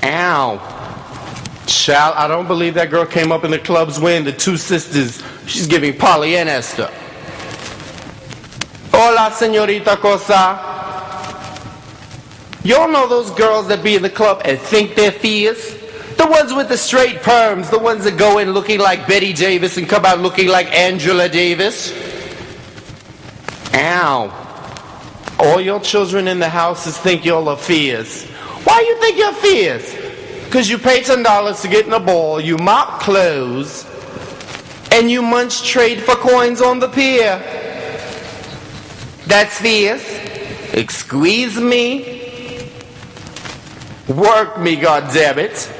Ow. Child, I don't believe that girl came up in the club's wearing the two sisters. She's giving Polly and Esther. Hola, señorita Cosa. Y'all know those girls that be in the club and think they're fierce? The ones with the straight perms, the ones that go in looking like Betty Davis and come out looking like Angela Davis. Ow. All your children in the houses think y'all are fierce. Why you think you're fierce? Because you pay $10 to get in a ball, you mop clothes, and you munch trade for coins on the pier. That's fierce. Squeeze me. Work me, goddammit.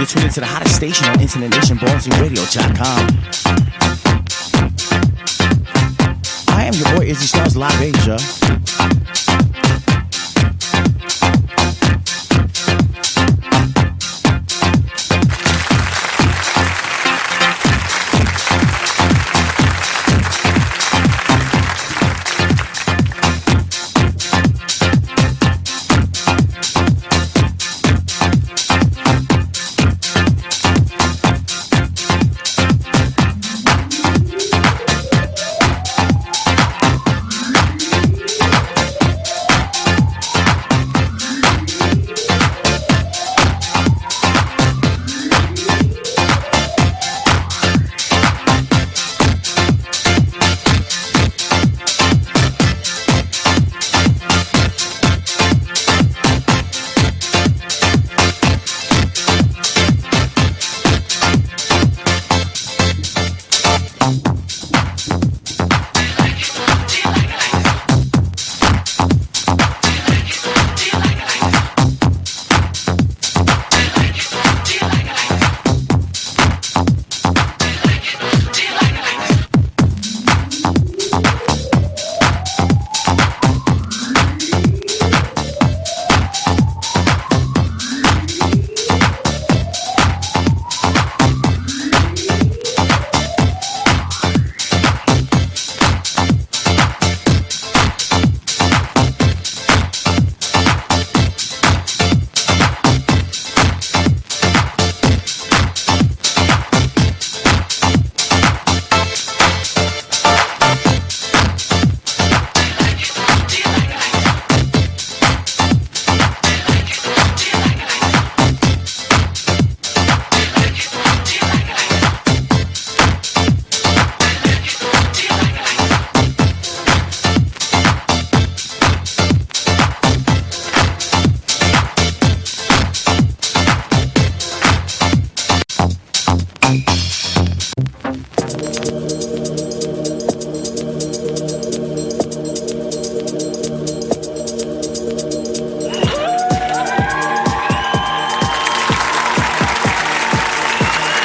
You're tuned into the hottest station on Internet Nation, BallsingRadio.com. I am your boy Izzy Stars Live Asia.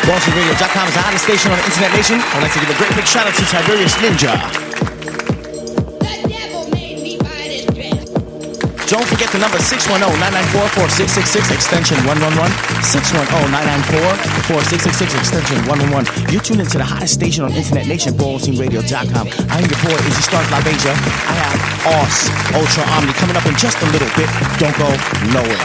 BallsingRadio.com is the hottest station on the Internet Nation. I'd like to give a great big shout out to Tiberius Ninja. Don't forget the number 610-994-4666, extension 111. 610-994-4666, extension 111. You're tuned into the hottest station on Internet Nation, BallsingRadio.com. I am your boy, Izzy Stars Live Asia. I have Aus Ultra Omni coming up in just a little bit. Don't go nowhere.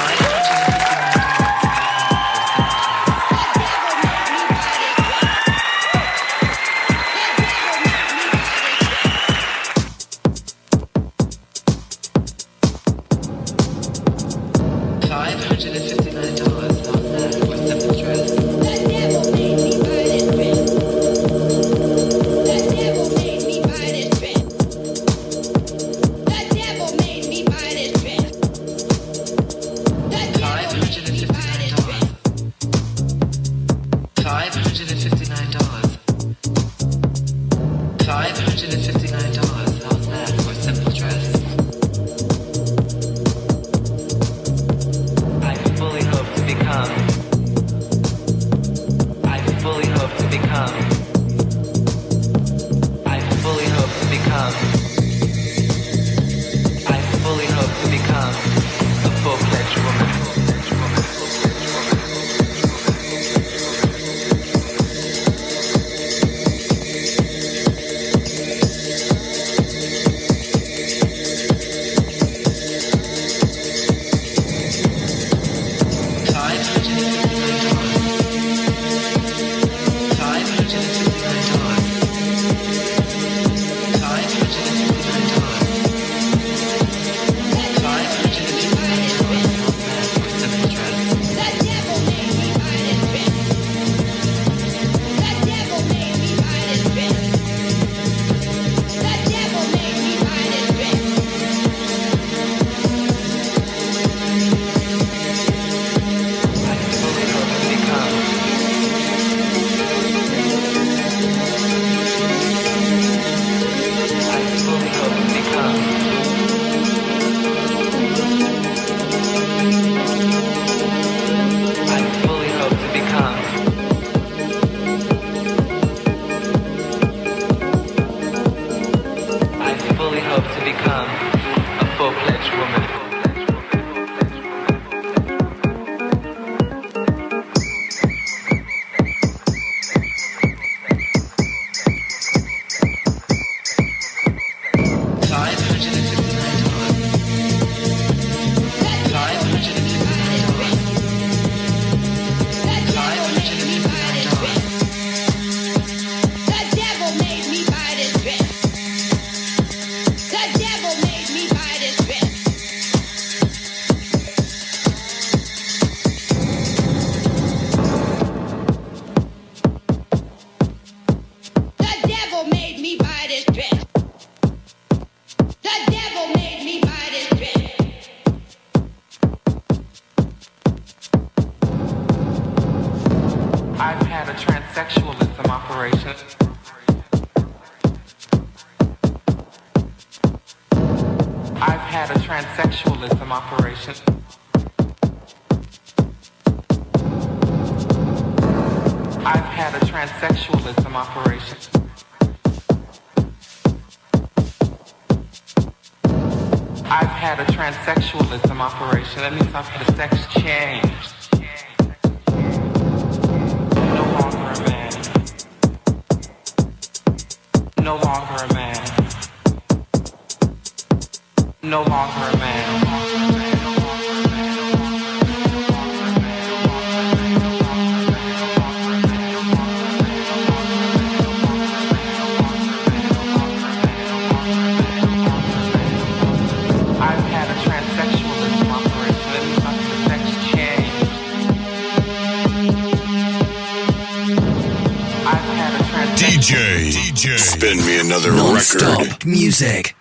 DJ, spin me another Non-stop record. Music.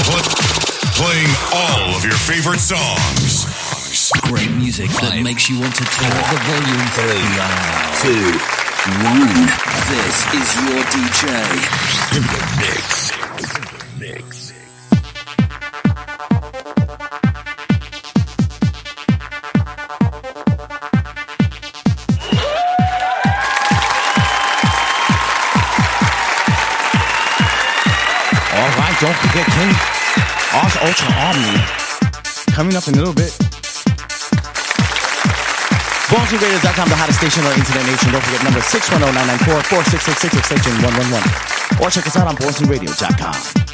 Playing all of your favorite songs. Great music that makes you want to turn up the volume. 3, 2, 1. This is your DJ. In the mix. All right, don't forget King Aus Ultra Omni coming up in a little bit. BallsRadio.com, the hottest station on Internet Nation. Don't forget number 610-994-4666, extension 111. Or check us out on BallsRadio.com.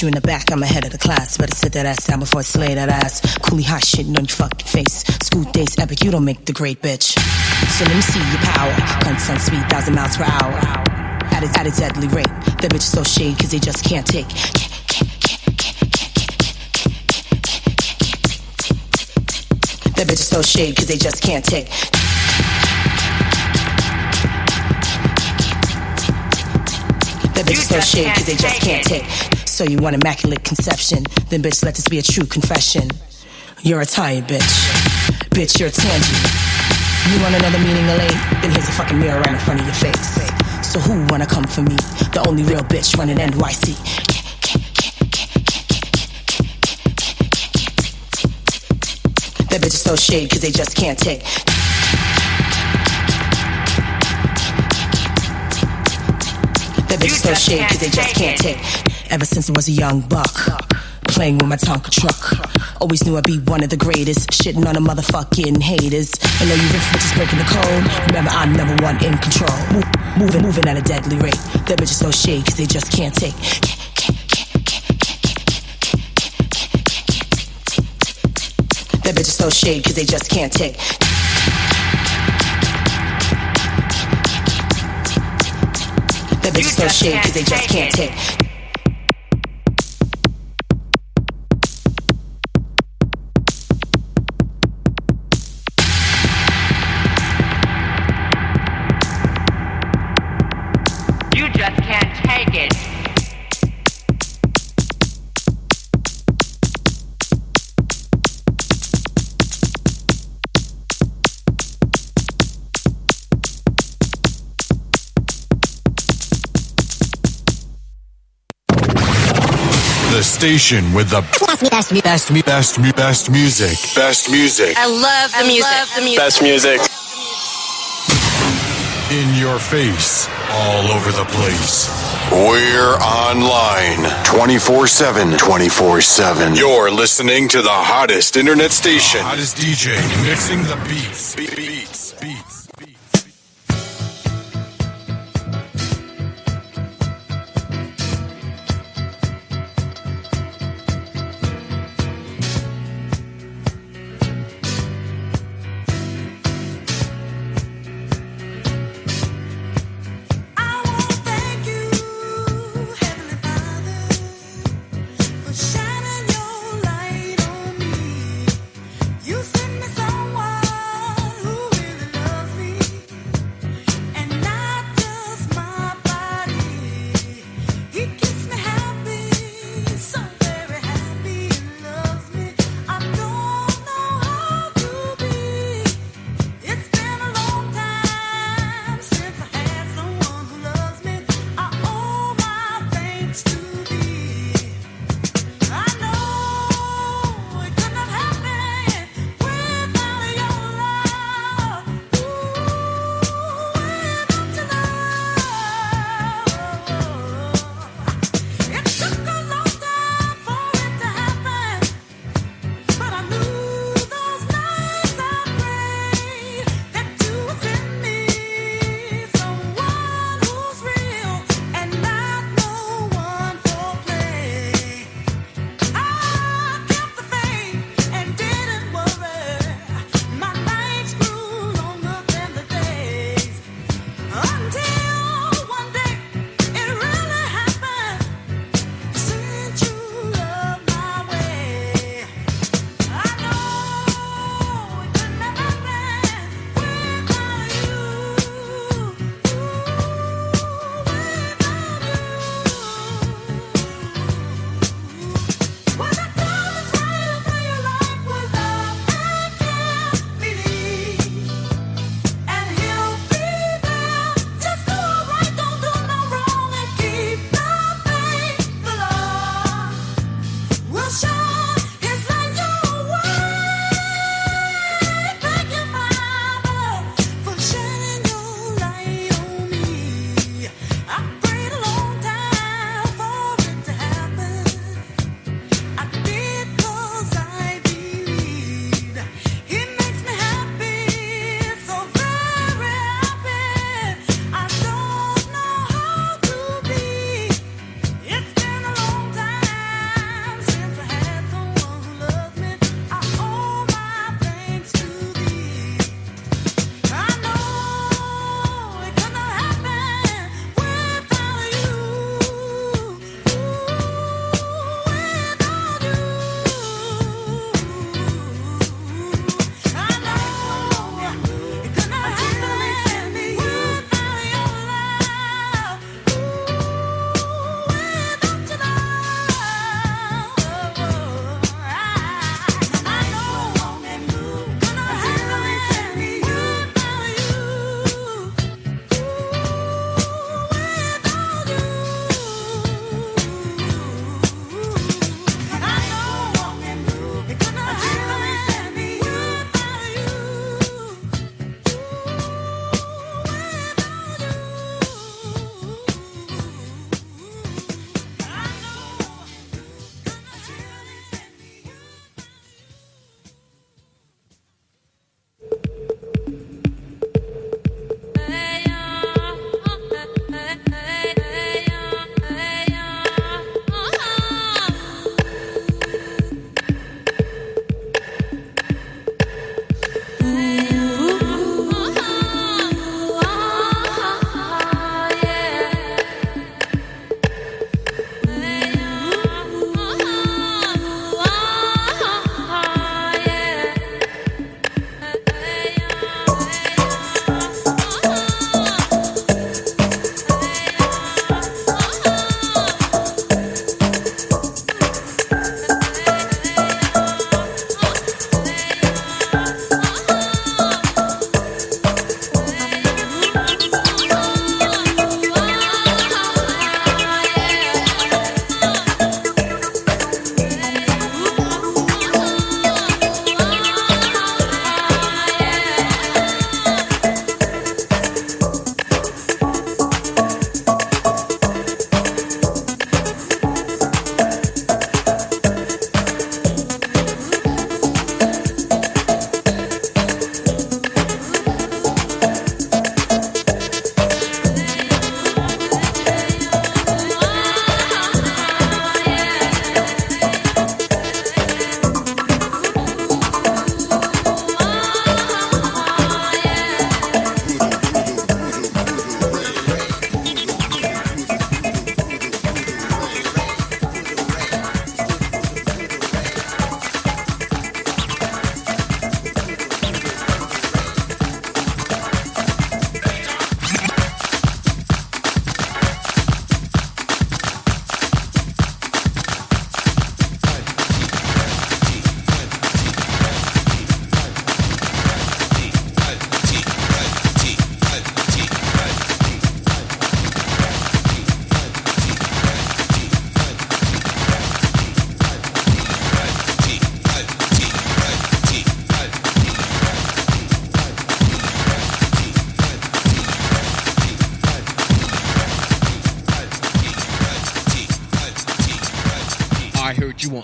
Put you in the back, I'm ahead of the class. Better sit that ass down before I slay that ass. Coolie hot shitting on your fucking face. School days epic, you don't make the grade, bitch. So let me see your power. Guns on speed, 1,000 miles per hour. At a deadly rate. That bitch is so shade, cause they just can't take. That bitch is so shade, cause they just can't take. That bitch is so shade, cause they just can't take. So you want immaculate conception, then bitch let this be a true confession. You're a tired bitch. Bitch, you're a tangent. You want another meaning of late? Then here's a fucking mirror right in front of your face. So who wanna come for me? The only real bitch running NYC. That bitch is so shade, cause they just can't take. That bitch is so shade, cause they just can't take. Ever since I was a young buck, playing with my Tonka truck. Always knew I'd be one of the greatest, shitting on the motherfucking haters. And though you riff bitches breaking the code, remember I'm number one in control. Moving at a deadly rate. That bitch is so shade, cause they just can't take. That bitch is so shade, cause they just can't take. That bitch is so shade, cause they just can't take. You just can't take it. The station with the best music. Best music. I love the music. Best music. In your face. All over the place. We're online 24/7. 24/7. You're listening to the hottest internet station. Hottest DJ mixing the beats. Beats. Shining your light on me. You send me someone who will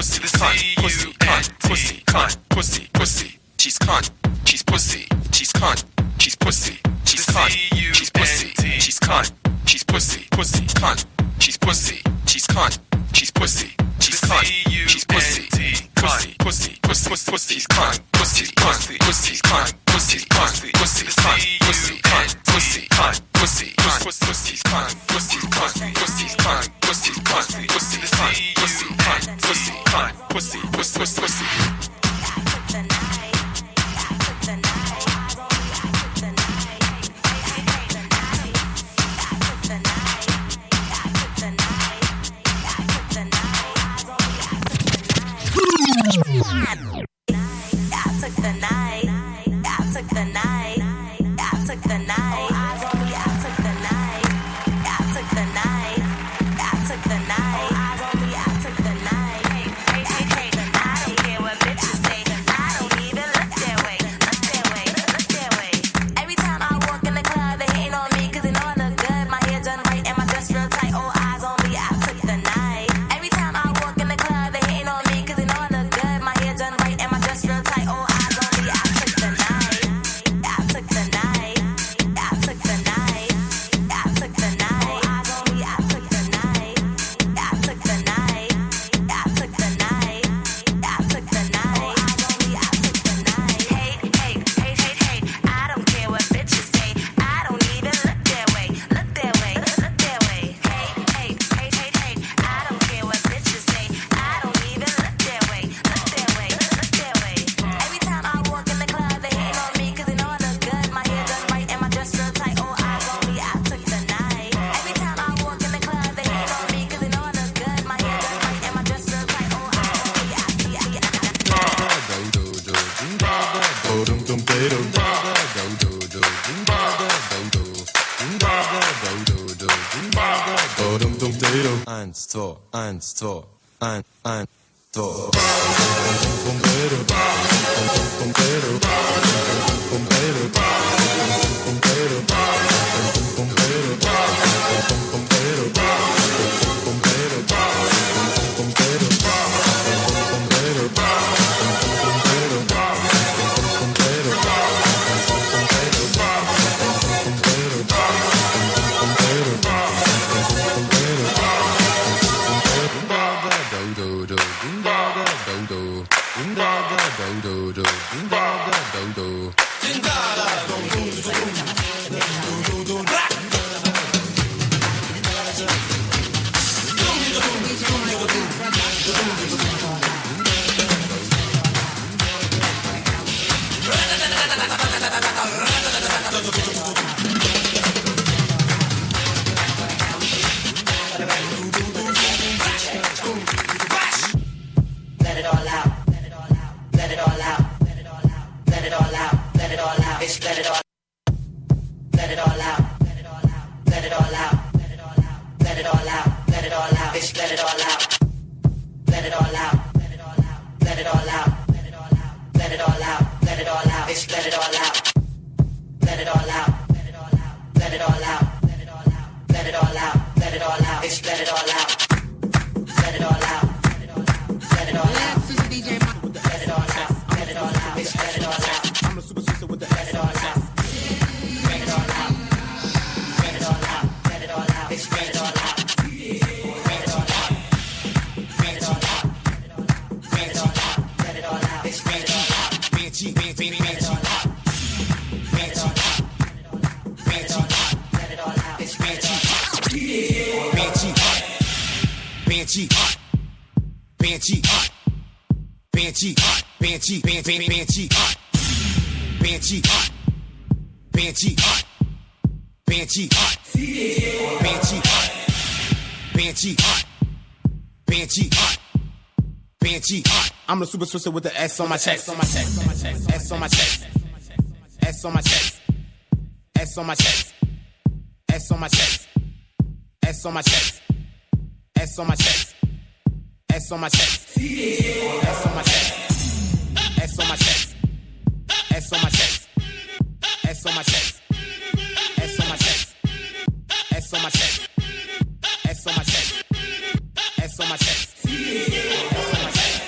pussy, cunt, pussy, cunt, pussy, cunt, pussy, pussy. She's cunt, she's pussy, she's cunt, she's pussy, she's cunt, she's pussy, she's cunt, she's pussy, pussy, cunt, she's pussy, she's cunt, she's pussy, she's cunt, she's pussy, pussy, pussy, pussy, pussy, she's cunt, pussy, pussy, pussy, cunt, pussy, cunt, pussy, cunt, pussy, cunt, pussy, cunt, pussy, cunt, pussy, cunt, pussy, cunt, pussy, cunt, pussy, cunt, pussy, cunt, pussy, cunt, pussy, cunt, pussy, pussy, pussy. Eins, zwei, eins, zwei, ein, zwei. I'm the super twister with the S on my chest, S on my chest, S on my chest, S on my chest, S on my chest, S on my chest, S on my chest, S on my chest, S on my chest, S on my chest, S on my chest, S on my chest, S on my chest, S on my chest, S on my chest, S on my chest, S on my chest, S on my chest.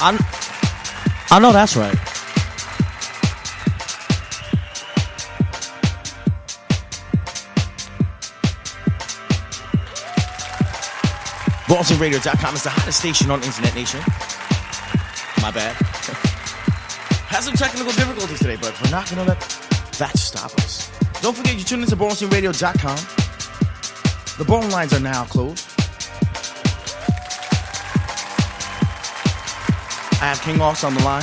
I know that's right. BostonRadio.com is the hottest station on Internet Nation. My bad. Had some technical difficulties today, but we're not going to let that stop us. Don't forget, you tune into BostonRadio.com. The phone lines are now closed. I have King Aus on the line.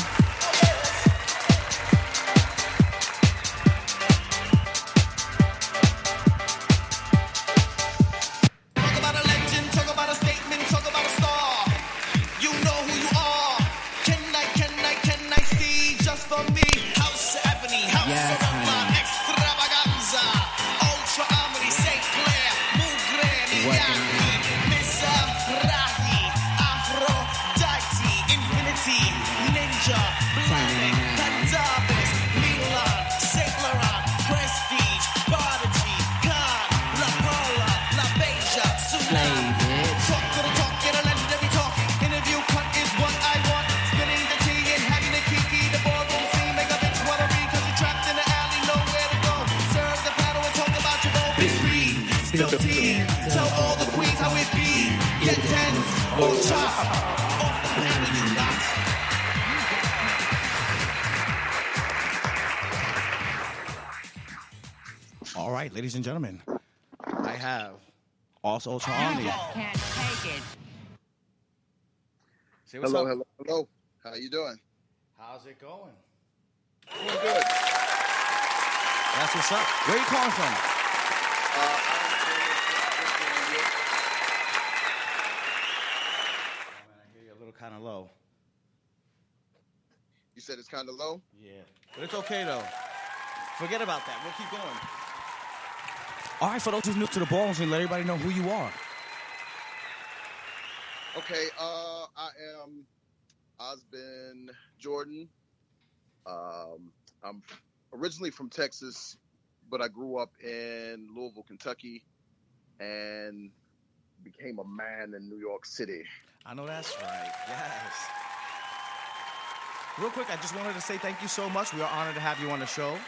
Talk about a legend, talk about a statement, talk about a star. You know who you are. Can I see just for me? House Ebony, House of Love, Extravaganza, Ultra Omni, St. Clair, Mugre, Miyagi, Missa, Rahi, Aphrodite, Infinity, Ninja, Planet, Pandavis, Milan, Saint Laurent, Prestige, Prodigy, Khan, La Paula, La Beja, Tsunami. Talk to the talk, get a legendary talk. Interview cut is what I want. Spinning the tea and having the kiki. The ballroom scene, make a bitch wanna read. Cause you're trapped in the alley, nowhere to go. Serve the paddle and talk about your dope. It's free, spill tea. Tell all the queens how it be. Get tens or chop off the panel, you nuts. All right, ladies and gentlemen, I have Aus Ultra Omni. Can't take it. Say what's Hello, up. hello, hello. How you doing? How's it going? Doing good. That's what's up. Where are you calling from? I hear you a little kind of low. You said it's kind of low? Yeah. But it's okay, though. Forget about that. We'll keep going. All right, for those who's new to the ballroom scene, let everybody know who you are. Okay, I am Osben Jordan. I'm originally from Texas, but I grew up in Louisville, Kentucky, and became a man in New York City. I know that's right. Yes. Real quick, I just wanted to say thank you so much. We are honored to have you on the show.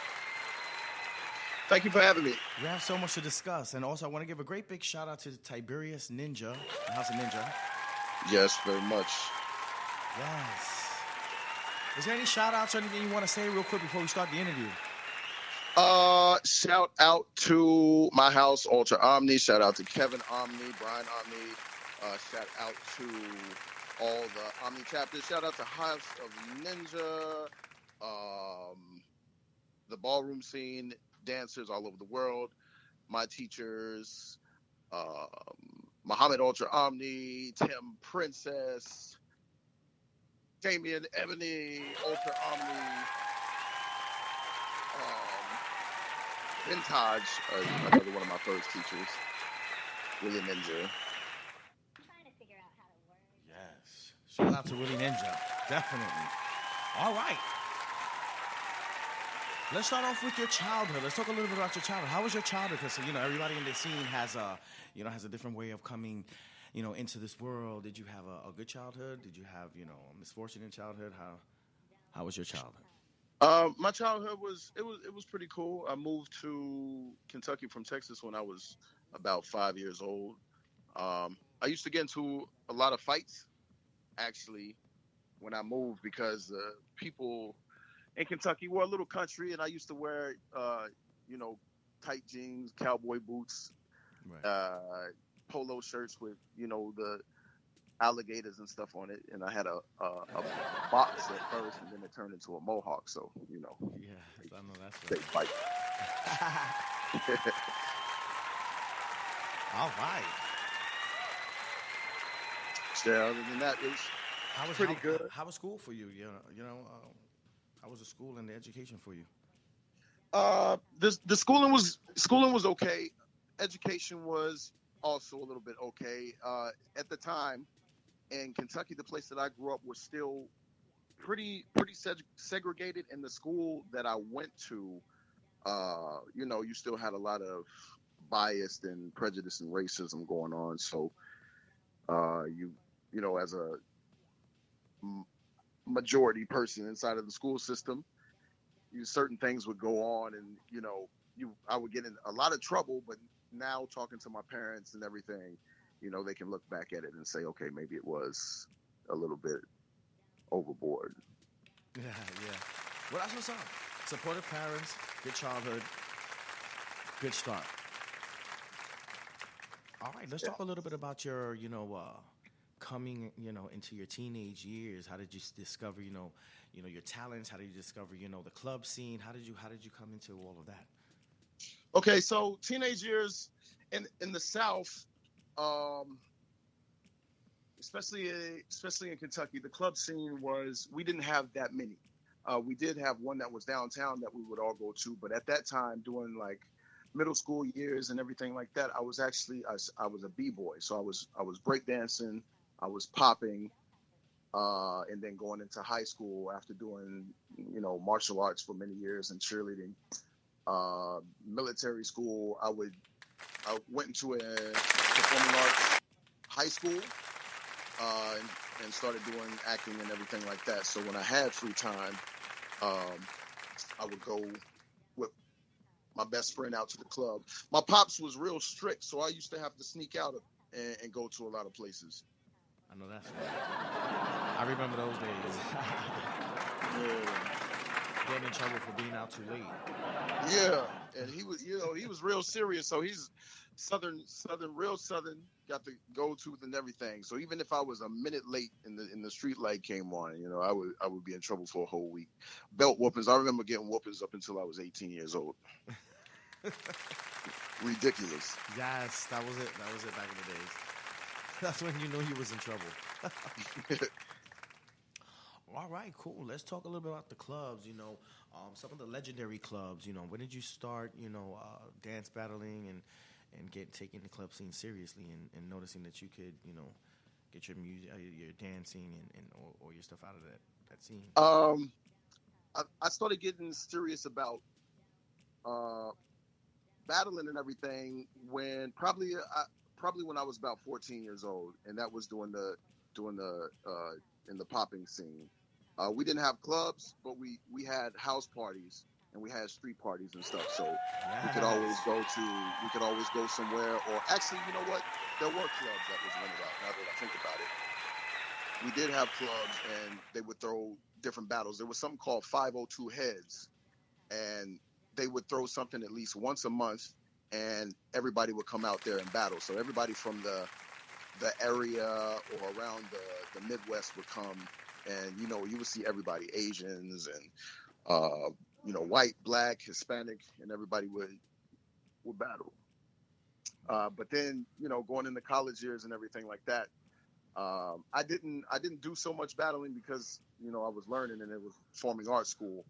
Thank you for having me. We have so much to discuss. And also, I want to give a great big shout out to Tiberius Ninja, the House of Ninja. Yes, very much. Yes. Is there any shout outs or anything you want to say real quick before we start the interview? Shout out to my house, Ultra Omni. Shout out to Kevin Omni, Brian Omni. Shout out to all the Omni chapters. Shout out to House of Ninja, the ballroom scene, dancers all over the world, my teachers, Muhammad Ultra Omni, Tim Princess, Damian Ebony, Ultra Omni, Vintage, another one of my first teachers, Willie Ninja. Yes. Shout out to Willie Ninja. Definitely. All right. Let's start off with your childhood. Let's talk a little bit about your childhood. How was your childhood? Because, everybody in the scene has a different way of coming, into this world. Did you have a good childhood? Did you have, a misfortune in childhood? How was your childhood? My childhood was pretty cool. I moved to Kentucky from Texas when I was about 5 years old. I used to get into a lot of fights, actually, when I moved because people in Kentucky were a little country, and I used to wear, tight jeans, cowboy boots, right. Polo shirts with, the alligators and stuff on it, and I had a box at first, and then it turned into a mohawk. So Yeah, I know that's they right. fight. All right. Yeah. Other than that, it was pretty good. How was school for you? How was the school and the education for you? The schooling was okay. Education was also a little bit okay. At the time in Kentucky, the place that I grew up was still pretty segregated. In the school that I went to, you still had a lot of bias and prejudice and racism going on. So, as a majority person inside of the school system. Certain things would go on, and I would get in a lot of trouble. But now talking to my parents and everything, they can look back at it and say, okay, maybe it was a little bit overboard. Yeah. Well, that's what's up. Supportive parents, good childhood, good start. All right, let's talk a little bit about your, coming, into your teenage years. How did you discover, your talents? How did you discover, the club scene? How did you come into all of that? Okay, so teenage years in the South, especially in Kentucky, the club scene we didn't have that many. We did have one that was downtown that we would all go to, but at that time, during like middle school years and everything like that, I was a b-boy. So I was breakdancing, I was popping, and then going into high school after doing martial arts for many years and cheerleading. Military school, I went into a performing arts high school, and started doing acting and everything like that. So when I had free time, I would go with my best friend out to the club. My pops was real strict, so I used to have to sneak out and go to a lot of places. I know that's right. I remember those days. Yeah. Getting in trouble for being out too late. Yeah, and he was real serious. So he's real southern. Got the go-to and everything. So even if I was a minute late in the street light came on, I would be in trouble for a whole week. Belt whoopings. I remember getting whoopings up until I was 18 years old. Ridiculous. Yes, that was it. That was it back in the days. That's when you knew you was in trouble. All right, cool. Let's talk a little bit about the clubs. Some of the legendary clubs. When did you start? Dance battling and taking the club scene seriously and noticing that you could, get your music, your dancing or your stuff out of that scene. I started getting serious about battling and everything when probably when I was about 14 years old, and that was doing the in the popping scene. We didn't have clubs, but we had house parties and we had street parties and stuff. So we could always go somewhere. Or actually, you know what? There were clubs that was rented out. Now that I think about it, we did have clubs, and they would throw different battles. There was something called 502 Heads, and they would throw something at least once a month, and everybody would come out there and battle. So everybody from the area or around the Midwest would come, and you would see everybody, Asians and white, black, Hispanic, and everybody would battle. But then going into college years and everything like that, I didn't do so much battling because I was learning and it was performing arts school.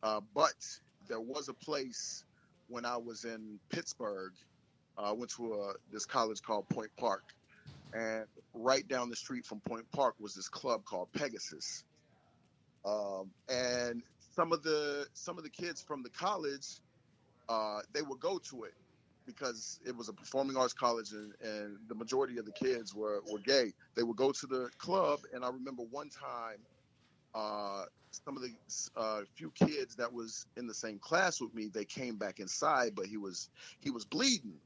But there was a place when I was in Pittsburgh. I went to this college called Point Park. And right down the street from Point Park was this club called Pegasus. And some of the kids from the college, they would go to it because it was a performing arts college, and the majority of the kids were gay. They would go to the club, and I remember one time, some of the few kids that was in the same class with me, they came back inside, but he was bleeding,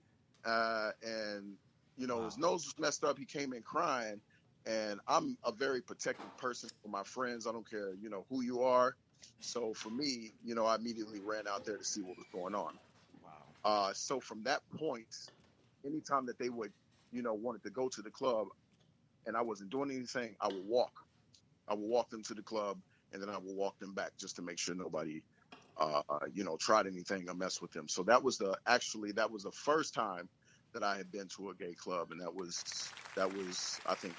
and his nose was messed up. He came in crying, and I'm a very protective person for my friends. I don't care, who you are. So for me, I immediately ran out there to see what was going on. Wow. So from that point, anytime that they would, wanted to go to the club and I wasn't doing anything, I would walk. I would walk them to the club, and then I would walk them back just to make sure nobody, tried anything or messed with them. So that was the first time that I had been to a gay club, and that was I think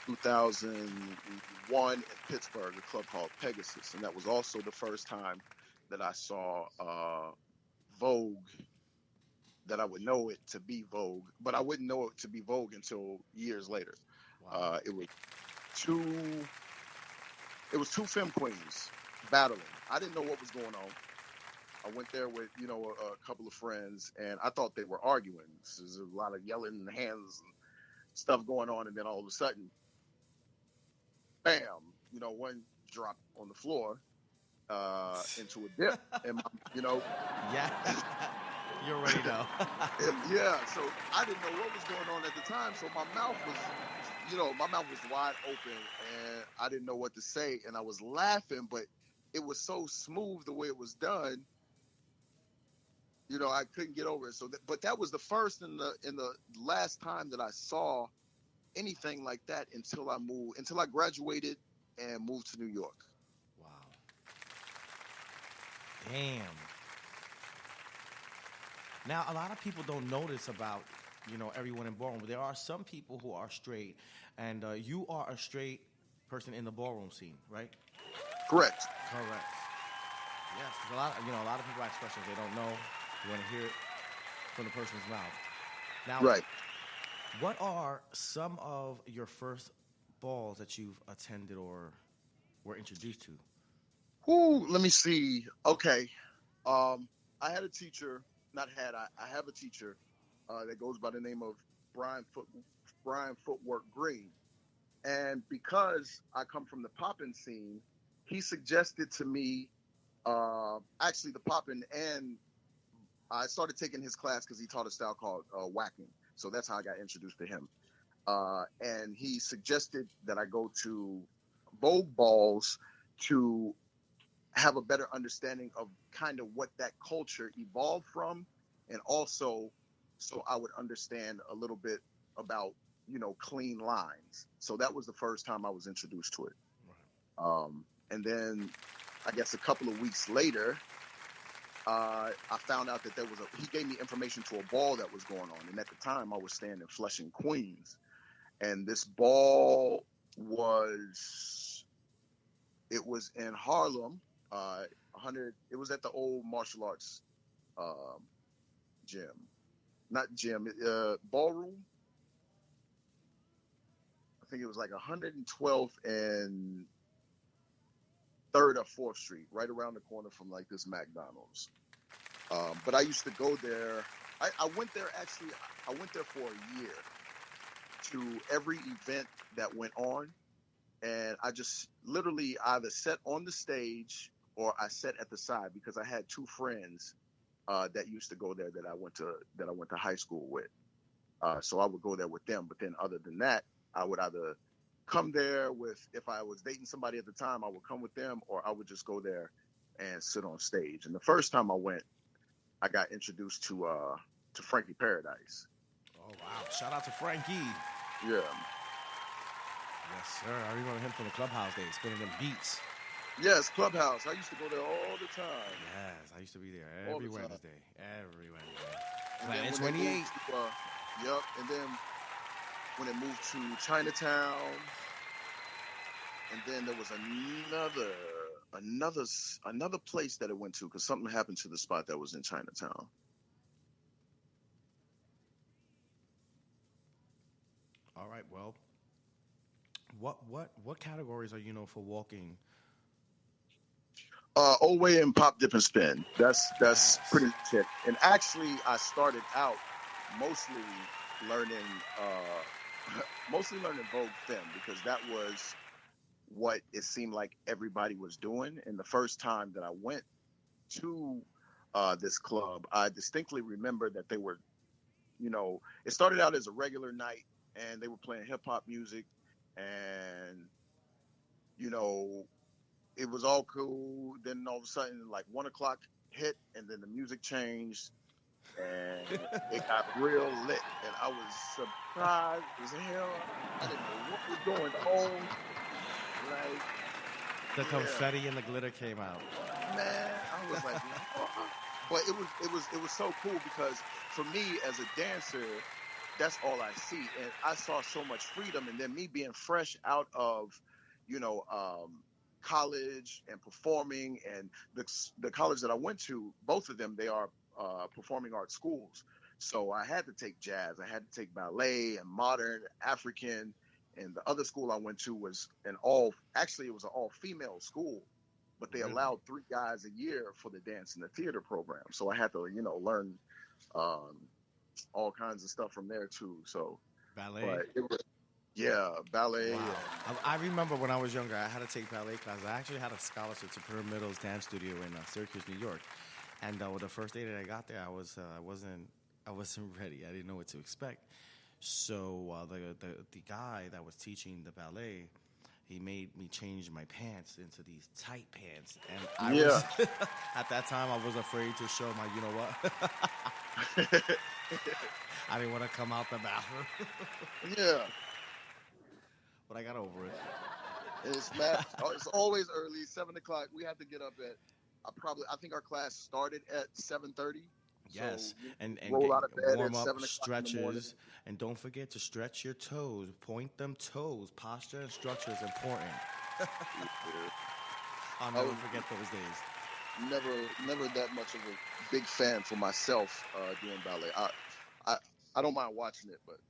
2001 in Pittsburgh, a club called Pegasus, and that was also the first time that I saw Vogue, that I would know it to be Vogue, but I wouldn't know it to be Vogue until years later. Wow. It was two femme queens battling. I didn't know what was going on. I went there with, a couple of friends, and I thought they were arguing. There's a lot of yelling and hands and stuff going on, and then all of a sudden, bam, one dropped on the floor into a dip, and Yeah, you already know. yeah. So I didn't know what was going on at the time. So my mouth was, my mouth was wide open, and I didn't know what to say, and I was laughing, but it was so smooth the way it was done. I couldn't get over it. But that was the first and the last time that I saw anything like that until I graduated and moved to New York. Wow. Damn. Now, a lot of people don't notice about, everyone in ballroom. There are some people who are straight, and you are a straight person in the ballroom scene, right? Correct. Correct. Yes, 'cause a lot of people ask questions they don't know. You want to hear it from the person's mouth. Now, right. What are some of your first balls that you've attended or were introduced to? Let me see. Okay. I had a teacher, not had, I have a teacher that goes by the name of Brian Footwork Green. And because I come from the poppin' scene, he suggested to me, actually the poppin', and I started taking his class because he taught a style called whacking. So that's how I got introduced to him. And he suggested that I go to Vogue balls to have a better understanding of kind of what that culture evolved from, and also so I would understand a little bit about clean lines. So that was the first time I was introduced to it. And then I guess a couple of weeks later, I found out that he gave me information to a ball that was going on, and at the time I was staying in Flushing, Queens, and this ball was in Harlem. It was at the old martial arts gym, not gym, ballroom. I think it was like 112th and 3rd or 4th Street, right around the corner from like this McDonald's. But I used to go there. I went there for a year to every event that went on, and I just literally either sat on the stage or I sat at the side because I had 2 friends that used to go there that I went to high school with. So I would go there with them. But then other than that, I would either come there if I was dating somebody at the time, I would come with them, or I would just go there and sit on stage. And the first time I went, I got introduced to Frankie Paradise. Oh wow! Shout out to Frankie. Yeah. Yes, sir. I remember him from the Clubhouse days, spinning them beats. Yes, Clubhouse. I used to go there all the time. Yes, I used to be there Every Wednesday. Every Wednesday. Planet 28. Yep. And then when it moved to Chinatown, and then there was another place that it went to because something happened to the spot that was in Chinatown. All right. Well, what categories are you known for walking? Old way and pop, dip, and spin. That's pretty much it. And actually, I started out mostly learning Vogue Femme because that was what it seemed like everybody was doing. And the first time that I went to this club, I distinctly remember that they were, it started out as a regular night and they were playing hip hop music, and it was all cool. Then all of a sudden, like 1 o'clock hit, and then the music changed, and it got real lit. And I was surprised as hell. I didn't know what was going on. Like the confetti and the glitter came out. Man, I was like, but it was so cool because for me as a dancer, that's all I see, and I saw so much freedom. And then me being fresh out of, college and performing, and the college that I went to, both of them, they are performing arts schools. So I had to take jazz, I had to take ballet and modern African, and the other school I went to was it was an all-female school, but they allowed 3 guys a year for the dance and the theater program. So I had to, learn all kinds of stuff from there too. So ballet. Yeah, ballet. Wow. I remember when I was younger, I had to take ballet classes. I actually had a scholarship to Pyramido's Dance Studio in Syracuse, New York. And the first day that I got there, I wasn't ready. I didn't know what to expect. So the guy that was teaching the ballet, he made me change my pants into these tight pants, and I was at that time I was afraid to show my, you know what? I didn't want to come out the bathroom. Yeah. But I got over it. It's always early, 7 o'clock. We have to get up at I think our class started at 7:30. Yes, So and roll out of bed warm at up, 7 o'clock in the morning. stretches, and don't forget to stretch your toes. Point them toes. Posture and structure is important. I'll never forget those days. Never that much of a big fan for myself doing ballet. I don't mind watching it, but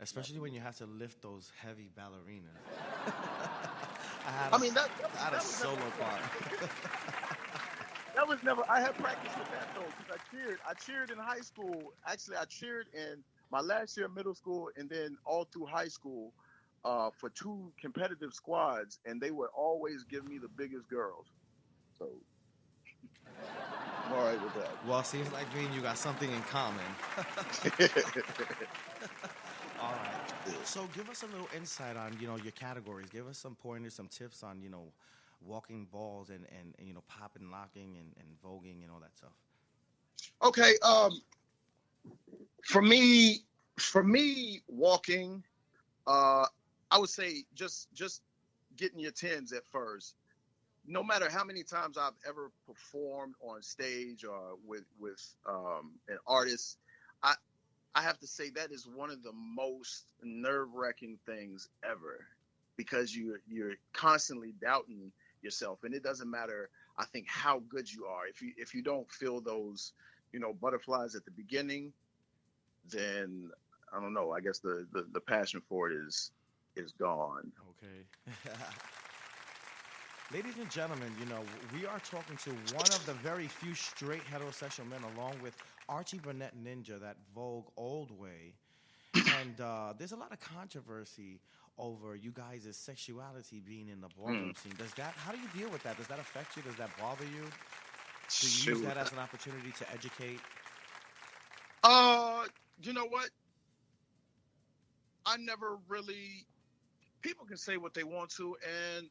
especially when you have to lift those heavy ballerinas. I mean that had a solo part. That was never. I had practice with that though, because I cheered in high school. Actually, I cheered in my last year of middle school, and then all through high school for 2 competitive squads, and they would always give me the biggest girls. So I'm all right with that. Well, it seems like me and you got something in common. All right. So give us a little insight on, your categories. Give us some pointers, some tips on, walking balls and popping, locking and voguing and all that stuff. Okay. For me, walking, I would say just getting your 10s at first. No matter how many times I've ever performed on stage or with an artist, I have to say that is one of the most nerve-wracking things ever, because you're constantly doubting yourself, and it doesn't matter, I think, how good you are. If you don't feel those, butterflies at the beginning, then I don't know. I guess the passion for it is gone. Okay. Ladies and gentlemen, we are talking to one of the very few straight heterosexual men, along with Archie Burnett Ninja, that Vogue old way. And there's a lot of controversy over you guys' sexuality being in the ballroom scene. How do you deal with that? Does that affect you? Does that bother you? Do you use that as an opportunity to educate? You know what? I never really. People can say what they want to, and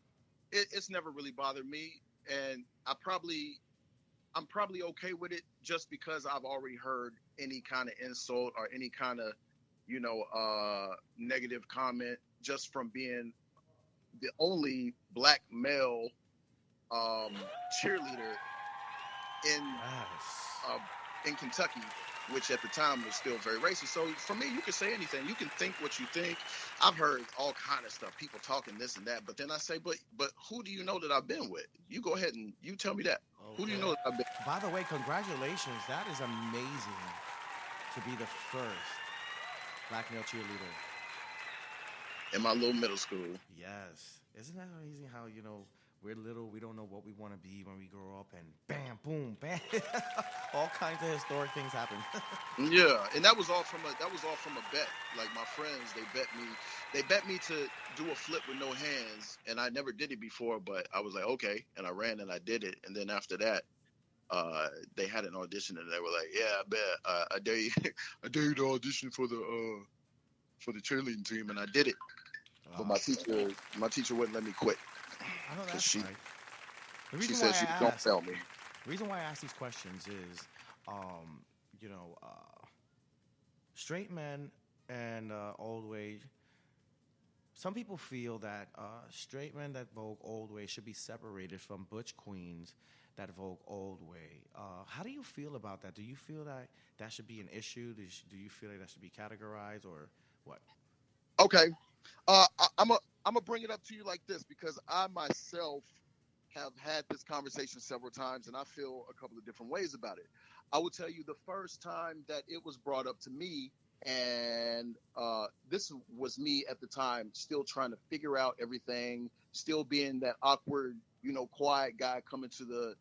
it's never really bothered me, and I'm probably okay with it, just because I've already heard any kind of insult or any kind of negative comment just from being the only black male cheerleader in Kentucky, which at the time was still very racist. So for me, you can say anything. You can think what you think. I've heard all kind of stuff, people talking this and that. But then I say, but who do you know that I've been with? You go ahead and you tell me that. Okay. Who do you know that I've been with? By the way, congratulations. That is amazing to be the first black male cheerleader in my little middle school. Yes. Isn't that amazing how, we're little, we don't know what we want to be when we grow up, and bam, boom, bam. All kinds of historic things happen. Yeah, and that was all from a bet. Like, my friends, they bet me to do a flip with no hands, and I never did it before, but I was like, okay, and I ran and I did it. And then after that, they had an audition, and they were like, yeah, I bet I dare you to audition for the cheerleading team, and I did it. But my teacher wouldn't let me quit. I know that's right. She said she don't fail me. The reason why I ask these questions is, straight men and old way. Some people feel that straight men that vogue old way should be separated from butch queens that vogue old way. How do you feel about that? Do you feel that should be an issue? Do you feel like that should be categorized, or what? Okay. I'm gonna bring it up to you like this, because I myself have had this conversation several times, and I feel a couple of different ways about it. I will tell you, the first time that it was brought up to me, and this was me at the time, still trying to figure out everything, still being that awkward, quiet guy coming to the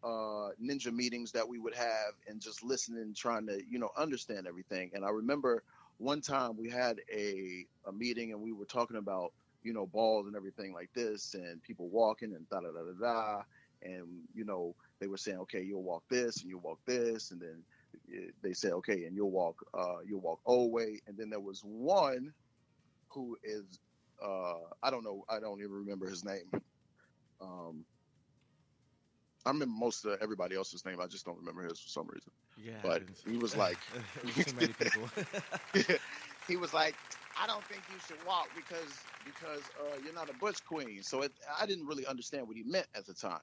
ninja meetings that we would have, and just listening, trying to understand everything. And I remember one time we had a meeting and we were talking about, you know, balls and everything like this, and people walking and da da da da da, and you know, they were saying, okay, you'll walk this and you'll walk this, and then they said, okay, and you'll walk old way, and then there was one who is I don't know, I don't even remember his name. I remember most of everybody else's name. I just don't remember his for some reason. Yeah, but he was like, too many people. He was like, I don't think you should walk because you're not a butch queen. So I didn't really understand what he meant at the time.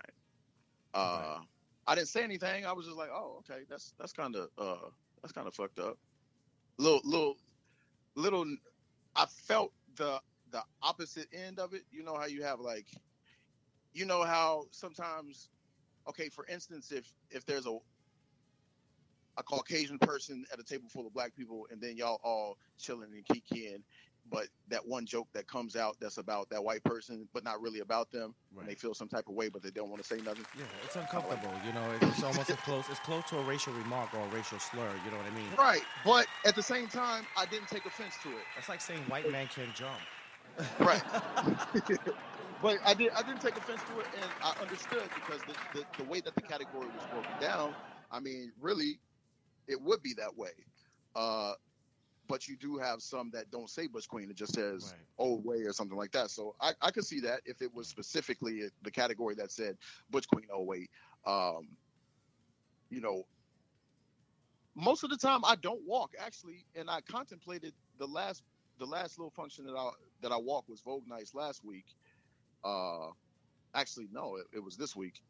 Right. I didn't say anything. I was just like, oh, okay, that's kind of fucked up. Little. I felt the opposite end of it. You know how you have like, you know how sometimes, okay, for instance, if there's a Caucasian person at a table full of black people, and then y'all all chilling and kikiing, but that one joke that comes out that's about that white person, but not really about them, Right. and they feel some type of way, but they don't want to say nothing. Yeah, it's uncomfortable. You know, it's almost it's close to a racial remark or a racial slur. You know what I mean? Right, but at the same time, I didn't take offense to it. That's like saying white man can't jump. Right. But I didn't take offense to it, and I understood because the way that the category was broken down, I mean, really, it would be that way. But you do have some that don't say Butch Queen. It just says Right. Old Way or something like that. So I could see that if it was specifically the category that said Butch Queen Old Way. You know, most of the time I don't walk actually, and I contemplated the last little function that I walked was Vogue Nights last week. Actually, no, it was this week,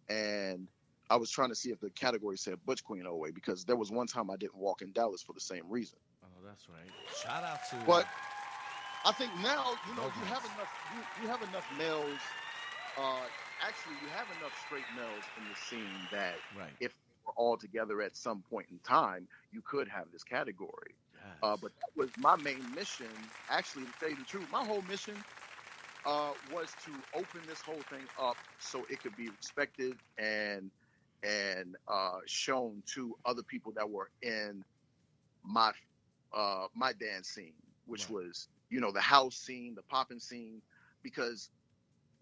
and I was trying to see if the category said Butch Queen Old Way because there was one time I didn't walk in Dallas for the same reason. Oh, that's right. Shout out to. But I think now, you know, you have enough males. Actually, you have enough straight males in the scene that Right. if we're all together at some point in time, you could have this category. Yes. But that was my main mission. Actually, to tell you the truth, my whole mission was to open this whole thing up so it could be respected and shown to other people that were in my dance scene, which Right. was, you know, the house scene, the popping scene, because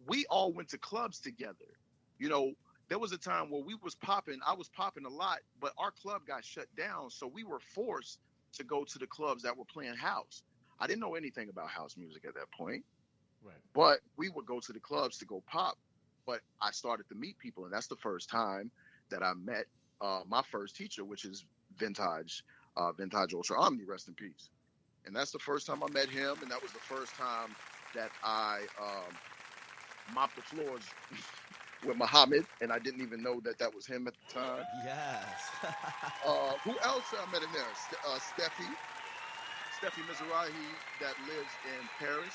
we all went to clubs together. You know, there was a time where I was popping a lot, but our club got shut down, so we were forced to go to the clubs that were playing house. I didn't know anything about house music at that point. Right. But we would go to the clubs to go pop. But I started to meet people, and that's the first time that I met my first teacher, which is Vintage Ultra Omni, rest in peace. And that's the first time I met him, and that was the first time that I mopped the floors with Muhammad, and I didn't even know that was him at the time. Yes. Who else I met in there? Steffi Mizrahi that lives in Paris.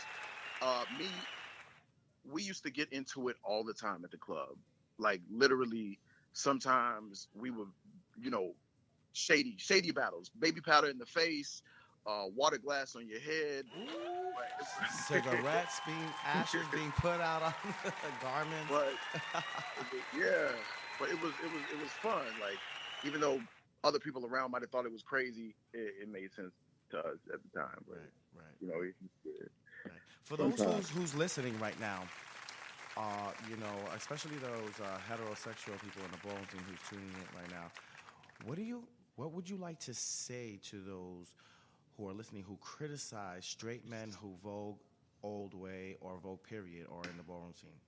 We used to get into it all the time at the club. Like literally, sometimes we would, you know, shady battles, baby powder in the face, water glass on your head. Cigarettes ashes being put out on the garments. But yeah, but it was fun. Like even though other people around might have thought it was crazy, it made sense to us at the time. But, Right. you know, For those who's listening right now, you know, especially those heterosexual people in the ballroom scene who's tuning in right now, what would you like to say to those who are listening who criticize straight men who vogue old way or vogue period or in the ballroom scene?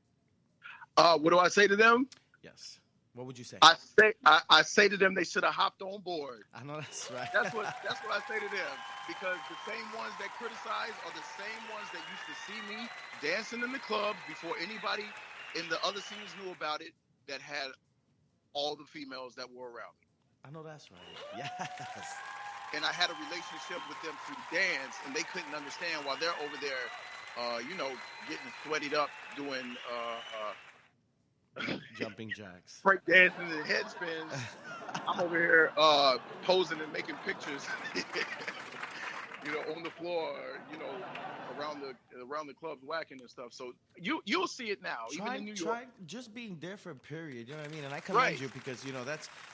What do I say to them? Yes. What would you say? I say to them they should have hopped on board. I know that's right. That's what I say to them, because the same ones that criticize are the same ones that used to see me dancing in the clubs before anybody in the other scenes knew about it, that had all the females that were around me. I know that's right. Yes. And I had a relationship with them through dance, and they couldn't understand why they're over there, you know, getting sweated up doing jumping jacks, break dancing and head spins. I'm over here posing and making pictures. on the floor, around the clubs whacking and stuff. So you'll see it now, even in New York. Try just being different. Period. You know what I mean? And I commend Right. you because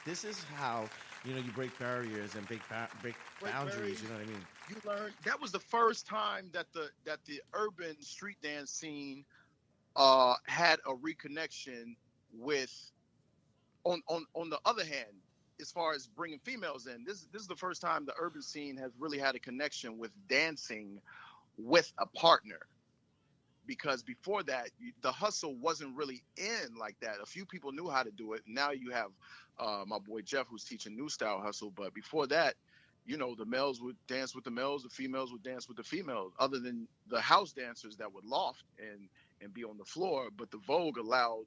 this is how you break barriers and break boundaries. You know what I mean? You learn that was the first time that the urban street dance scene had a reconnection with. On the other hand, as far as bringing females in, this is the first time the urban scene has really had a connection with dancing with a partner. Because before that, the hustle wasn't really in like that. A few people knew how to do it. Now you have my boy Jeff, who's teaching new style hustle. But before that, the males would dance with the males, the females would dance with the females, other than the house dancers that would loft and be on the floor. But the Vogue allowed,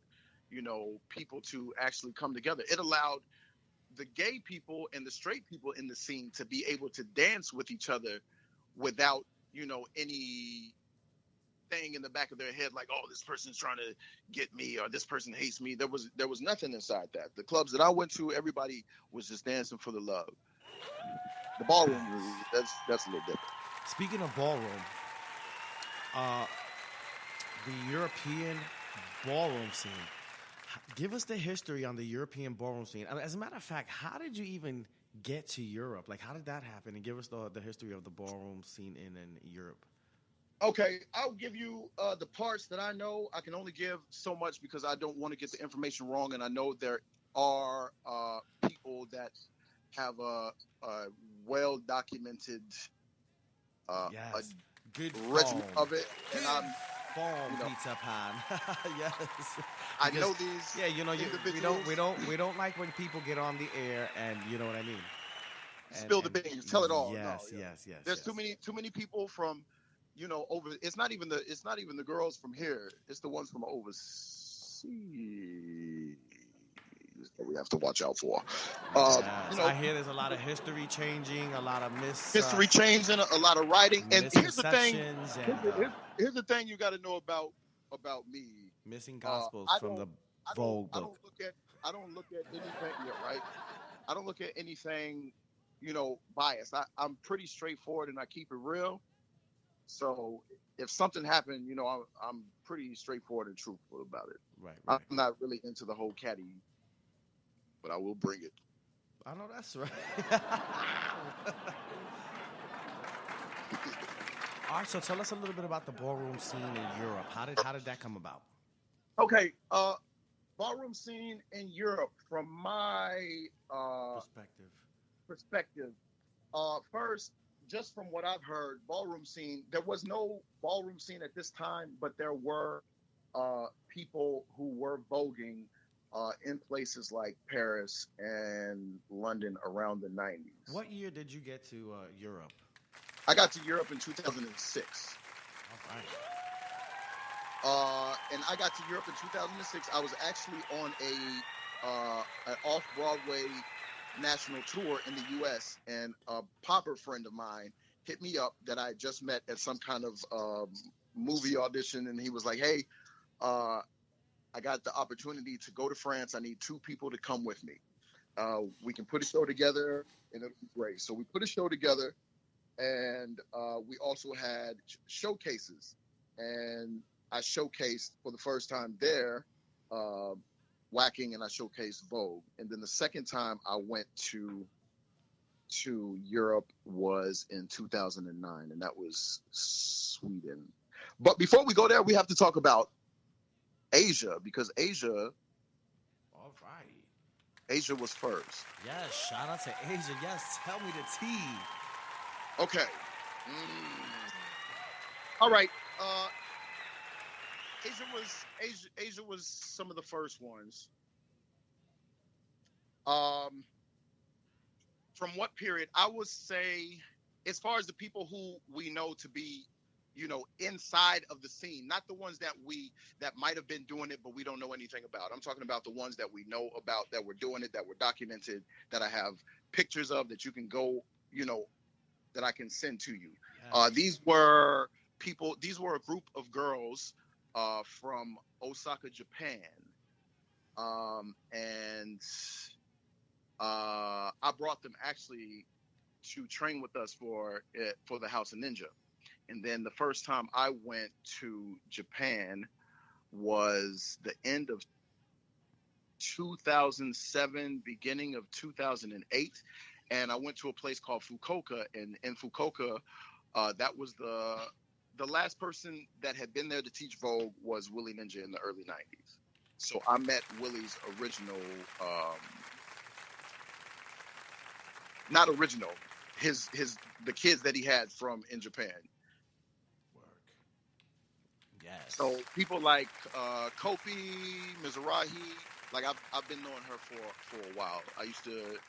people to actually come together. It allowed the gay people and the straight people in the scene to be able to dance with each other without, any thing in the back of their head like, oh, this person's trying to get me or this person hates me. There was nothing inside that. The clubs that I went to, everybody was just dancing for the love. The ballroom, that's a little different. Speaking of ballroom, the European ballroom scene. Give us the history on the European ballroom scene. As a matter of fact, how did you even get to Europe? Like, how did that happen? And give us the history of the ballroom scene in Europe. Okay, I'll give you the parts that I know. I can only give so much because I don't want to get the information wrong, and I know there are people that have a well-documented good regimen of it, and I'm pizza pan. Yes, I know these. Yeah, we don't like when people get on the air and you know what I mean. Spill the beans, tell it all. Yes. There's too many people from, over. It's not even the girls from here. It's the ones from overseas that we have to watch out for. I hear there's a lot of history changing, a lot of history changing, a lot of writing. And here's the thing. And, here's the thing you got to know about me. Missing Gospels from the Vogue book. I don't look at anything. Yeah, right. I don't look at anything, biased. I'm pretty straightforward and I keep it real. So if something happened, I'm pretty straightforward and truthful about it. Right. I'm not really into the whole caddy, but I will bring it. I know that's right. All right, so tell us a little bit about the ballroom scene in Europe. How did that come about? Okay, ballroom scene in Europe, from my perspective. First, just from what I've heard, ballroom scene. There was no ballroom scene at this time, but there were people who were voguing in places like Paris and London around the 90s. What year did you get to Europe? I got to Europe in 2006. All right. And I got to Europe in 2006. I was actually on an off-Broadway national tour in the U.S. and a popper friend of mine hit me up that I just met at some kind of movie audition, and he was like, "Hey, I got the opportunity to go to France. I need 2 people to come with me. We can put a show together, and it'll be great." So we put a show together, and we also had showcases, and I showcased for the first time there, whacking, and I showcased Vogue. And then the second time I went to Europe was in 2009, and that was Sweden. But before we go there, we have to talk about Asia, because Asia. All right. Asia was first. Yes, shout out to Asia. Yes, tell me the tea. Okay. All right. Asia was some of the first ones. From what period? I would say, as far as the people who we know to be, inside of the scene, not the ones that might have been doing it, but we don't know anything about. I'm talking about the ones that we know about, that were doing it, that were documented, that I have pictures of, that you can go, that I can send to you. Yeah. These were a group of girls from Osaka, Japan. And I brought them actually to train with us for the House of Ninja. And then the first time I went to Japan was the end of 2007, beginning of 2008. And I went to a place called Fukuoka. And in Fukuoka, that was the last person that had been there to teach Vogue was Willie Ninja in the early 90s. So I met Willie's original, not original, the kids that he had from in Japan. Yes. So people like Kopi, Mizrahi, like I've been knowing her for a while. I used to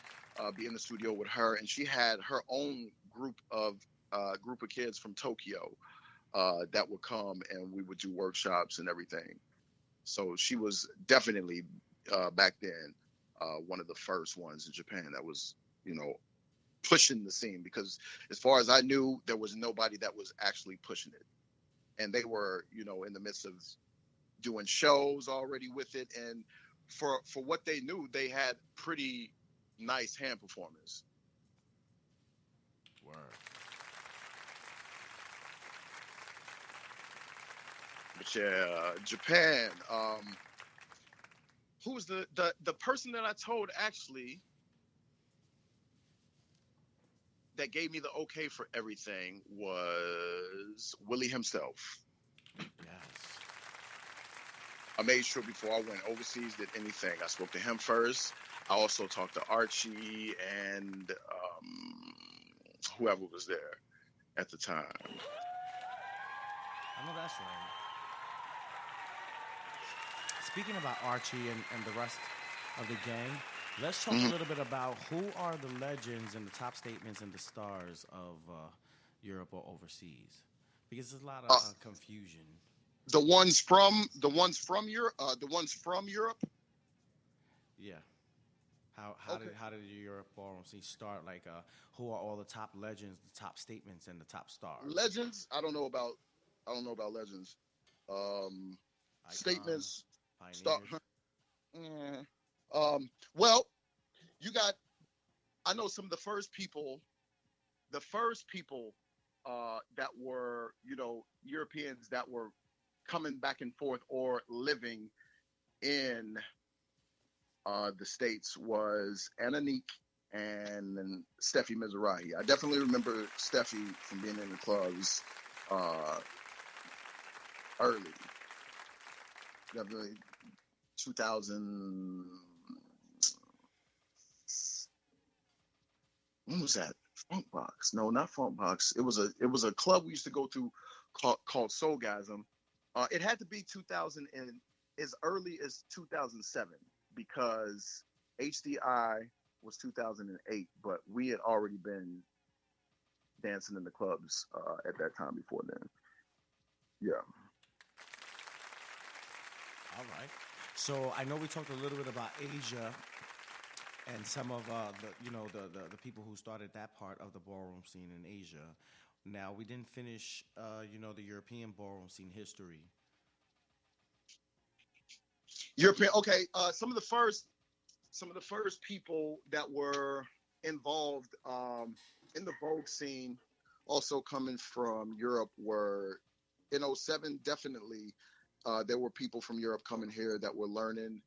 be in the studio with her, and she had her own group of kids from Tokyo that would come, and we would do workshops and everything. So she was definitely back then one of the first ones in Japan that was, pushing the scene, because as far as I knew, there was nobody that was actually pushing it. And they were, in the midst of doing shows already with it. And for what they knew, they had pretty nice hand performance. Word. But yeah, Japan. Who was the person that I told actually that gave me the okay for everything was Willie himself. Yes. I made sure before I went overseas did anything, I spoke to him first. I also talked to Archie and whoever was there at the time. I know that's right. Speaking about Archie and the rest of the gang, let's talk a little bit about who are the legends and the top statements and the stars of Europe or overseas, because there's a lot of confusion. The ones from Europe. The ones from Europe. Yeah. How did the Europe ballroom scene start? Like, who are all the top legends, the top statements, and the top stars? Legends. I don't know about legends. Statements. Start. Well, you got. I know some of the first people. The first people that were, Europeans that were coming back and forth or living in the States was Ananique and Steffi Mizrahi. I definitely remember Steffi from being in the clubs early. Definitely 2000. When was that? Funk Box? No, not Funk Box. It was a club we used to go to called Soulgasm. It had to be 2000 and as early as 2007 because HDI was 2008, but we had already been dancing in the clubs at that time before then. Yeah. All right. So I know we talked a little bit about Asia and some of the people who started that part of the ballroom scene in Asia. Now we didn't finish the European ballroom scene history. European. Okay. Some of the first people that were involved in the Vogue scene, also coming from Europe, were in 2007. Definitely, there were people from Europe coming here that were learning.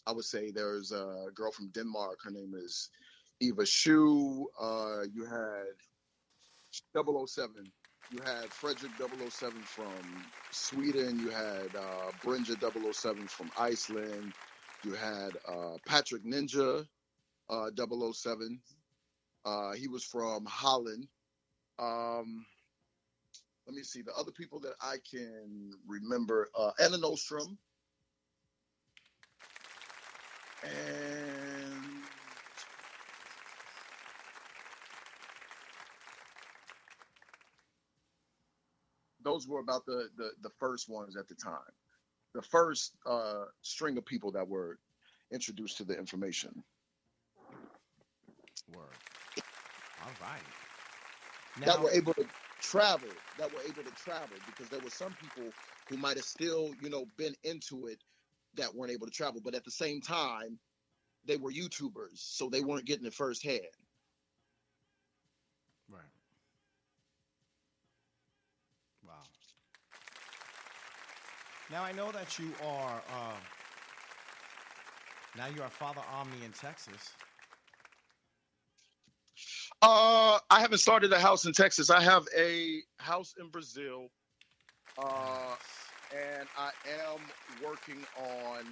I would say there's a girl from Denmark. Her name is Eva Shu. You had 007. You had Frederick 007 from Sweden. You had Brinja 007 from Iceland. You had Patrick Ninja 007. He was from Holland. Let me see. The other people that I can remember, Anna Nostrum. And those were about the first ones at the time. The first string of people that were introduced to the information. Word. All right. Now, that were able to travel. Because there were some people who might have still, been into it that weren't able to travel. But at the same time, they were YouTubers, so they weren't getting it firsthand. Now I know that you are. Now you are Father Omni in Texas. I haven't started a house in Texas. I have a house in Brazil, and I am working on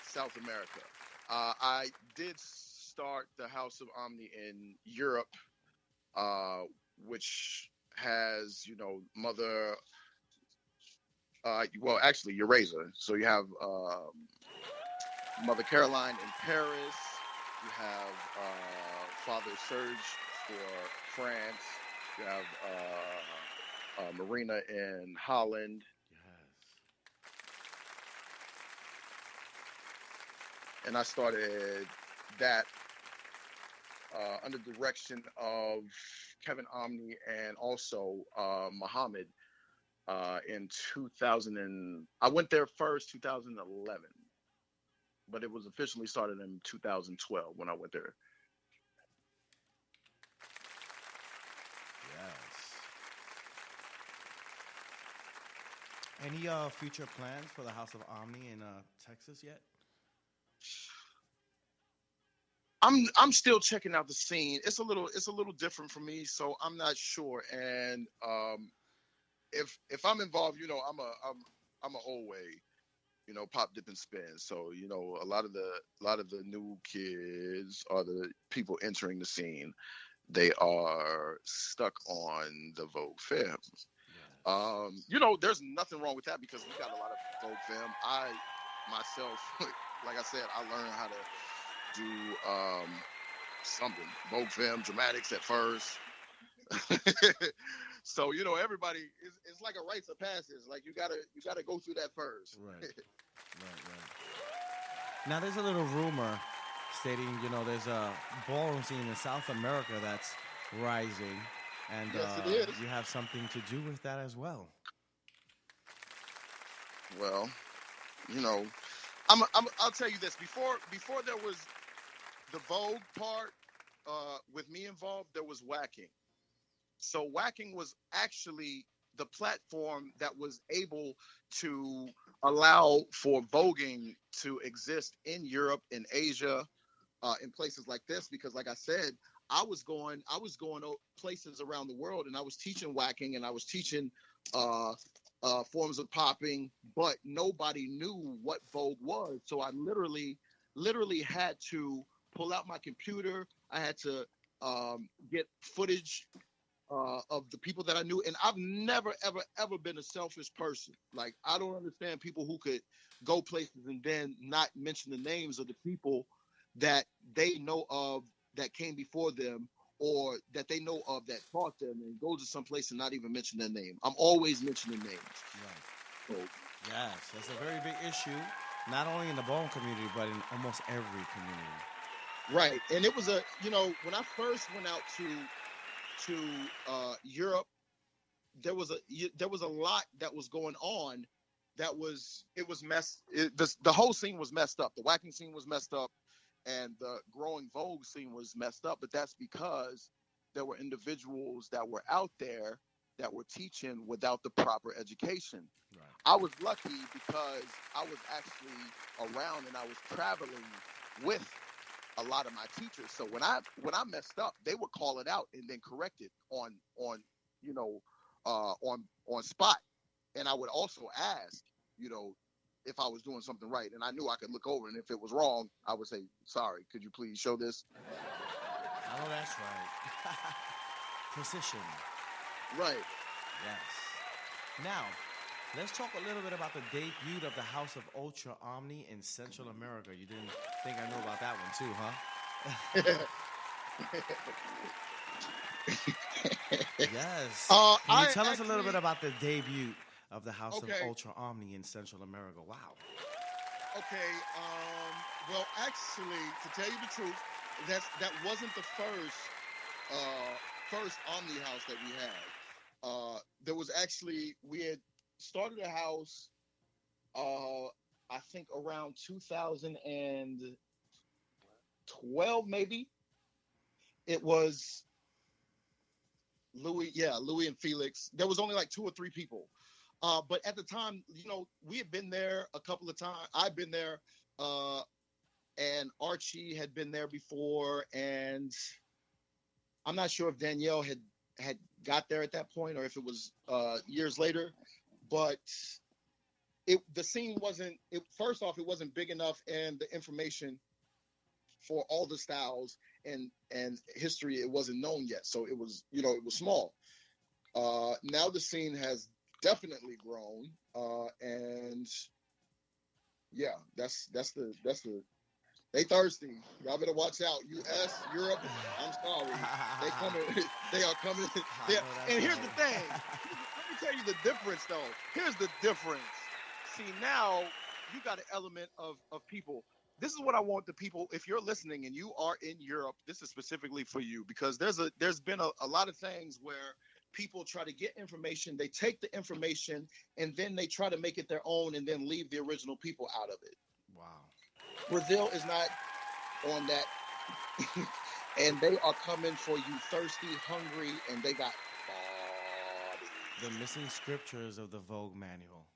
South America. I did start the House of Omni in Europe, which has, Mother, well, actually, Eurasia. So you have Mother Caroline in Paris. You have Father Serge for France. You have Marina in Holland. And I started that under the direction of Kevin Omni and also Muhammad in 2000. I went there first, 2011, but it was officially started in 2012 when I went there. Yes. Any future plans for the House of Omni in Texas yet? I'm still checking out the scene. It's a little different for me, so I'm not sure. And if I'm involved, I'm a old way, pop, dip, and spin. So a lot of the new kids or the people entering the scene, they are stuck on the Vogue Femme. There's nothing wrong with that because we got a lot of Vogue Femme. I myself, like I said, I learned how to do something Vogue Femme dramatics at first. So everybody it's like a rites of passage. Like you gotta go through that first. Right. Now there's a little rumor stating there's a ballroom scene in South America that's rising, and yes, it is. You have something to do with that as well. Well, I'll tell you this. Before there was the Vogue part, with me involved, there was whacking. So whacking was actually the platform that was able to allow for voguing to exist in Europe, in Asia, in places like this. Because, like I said, I was going places around the world, and I was teaching whacking, and I was teaching forms of popping, but nobody knew what Vogue was. So I literally had to pull out my computer. I had to get footage of the people that I knew. And I've never, ever, ever been a selfish person. Like, I don't understand people who could go places and then not mention the names of the people that they know of that came before them or that they know of that taught them, and go to some place and not even mention their name. I'm always mentioning names. Right. So, yes, that's a very big issue, not only in the bone community, but in almost every community. Right. And it was when I first went out to Europe, there was a lot that was going on. The whole scene was messed up. The whacking scene was messed up, and the growing Vogue scene was messed up. But that's because there were individuals that were out there that were teaching without the proper education. Right. I was lucky because I was actually around and I was traveling with a lot of my teachers. So when I messed up, they would call it out and then correct it on spot. And I would also ask, if I was doing something right, and I knew I could look over, and if it was wrong, I would say, sorry, could you please show this? Oh, that's right. Precision. Right. Yes. Now, let's talk a little bit about the debut of the House of Ultra Omni in Central America. You didn't think I knew about that one too, huh? Yes. Can you tell us a little bit about the debut of the House of Ultra Omni in Central America? Wow. Okay. Well, actually, to tell you the truth, that wasn't the first Omni house that we had. There was actually, we had started a house, I think around 2012, maybe. It was Louis and Felix. There was only like 2 or 3 people. But at the time, we had been there a couple of times. I've been there, and Archie had been there before, and I'm not sure if Danielle had got there at that point or if it was years later. But the scene wasn't. First off, it wasn't big enough, and the information for all the styles and history, it wasn't known yet. So it was, it was small. Now the scene has definitely grown, and yeah, that's the they thirsty. Y'all better watch out. U.S., Europe, I'm sorry, they are coming. And here's the thing. Let me tell you the difference, though. Here's the difference. See, now you got an element of people. This is what I want the people. If you're listening and you are in Europe, this is specifically for you, because there's been a lot of things where people try to get information. They take the information and then they try to make it their own and then leave the original people out of it. Wow. Brazil is not on that. And they are coming for you thirsty, hungry, and they got body. The missing scriptures of the Vogue manual.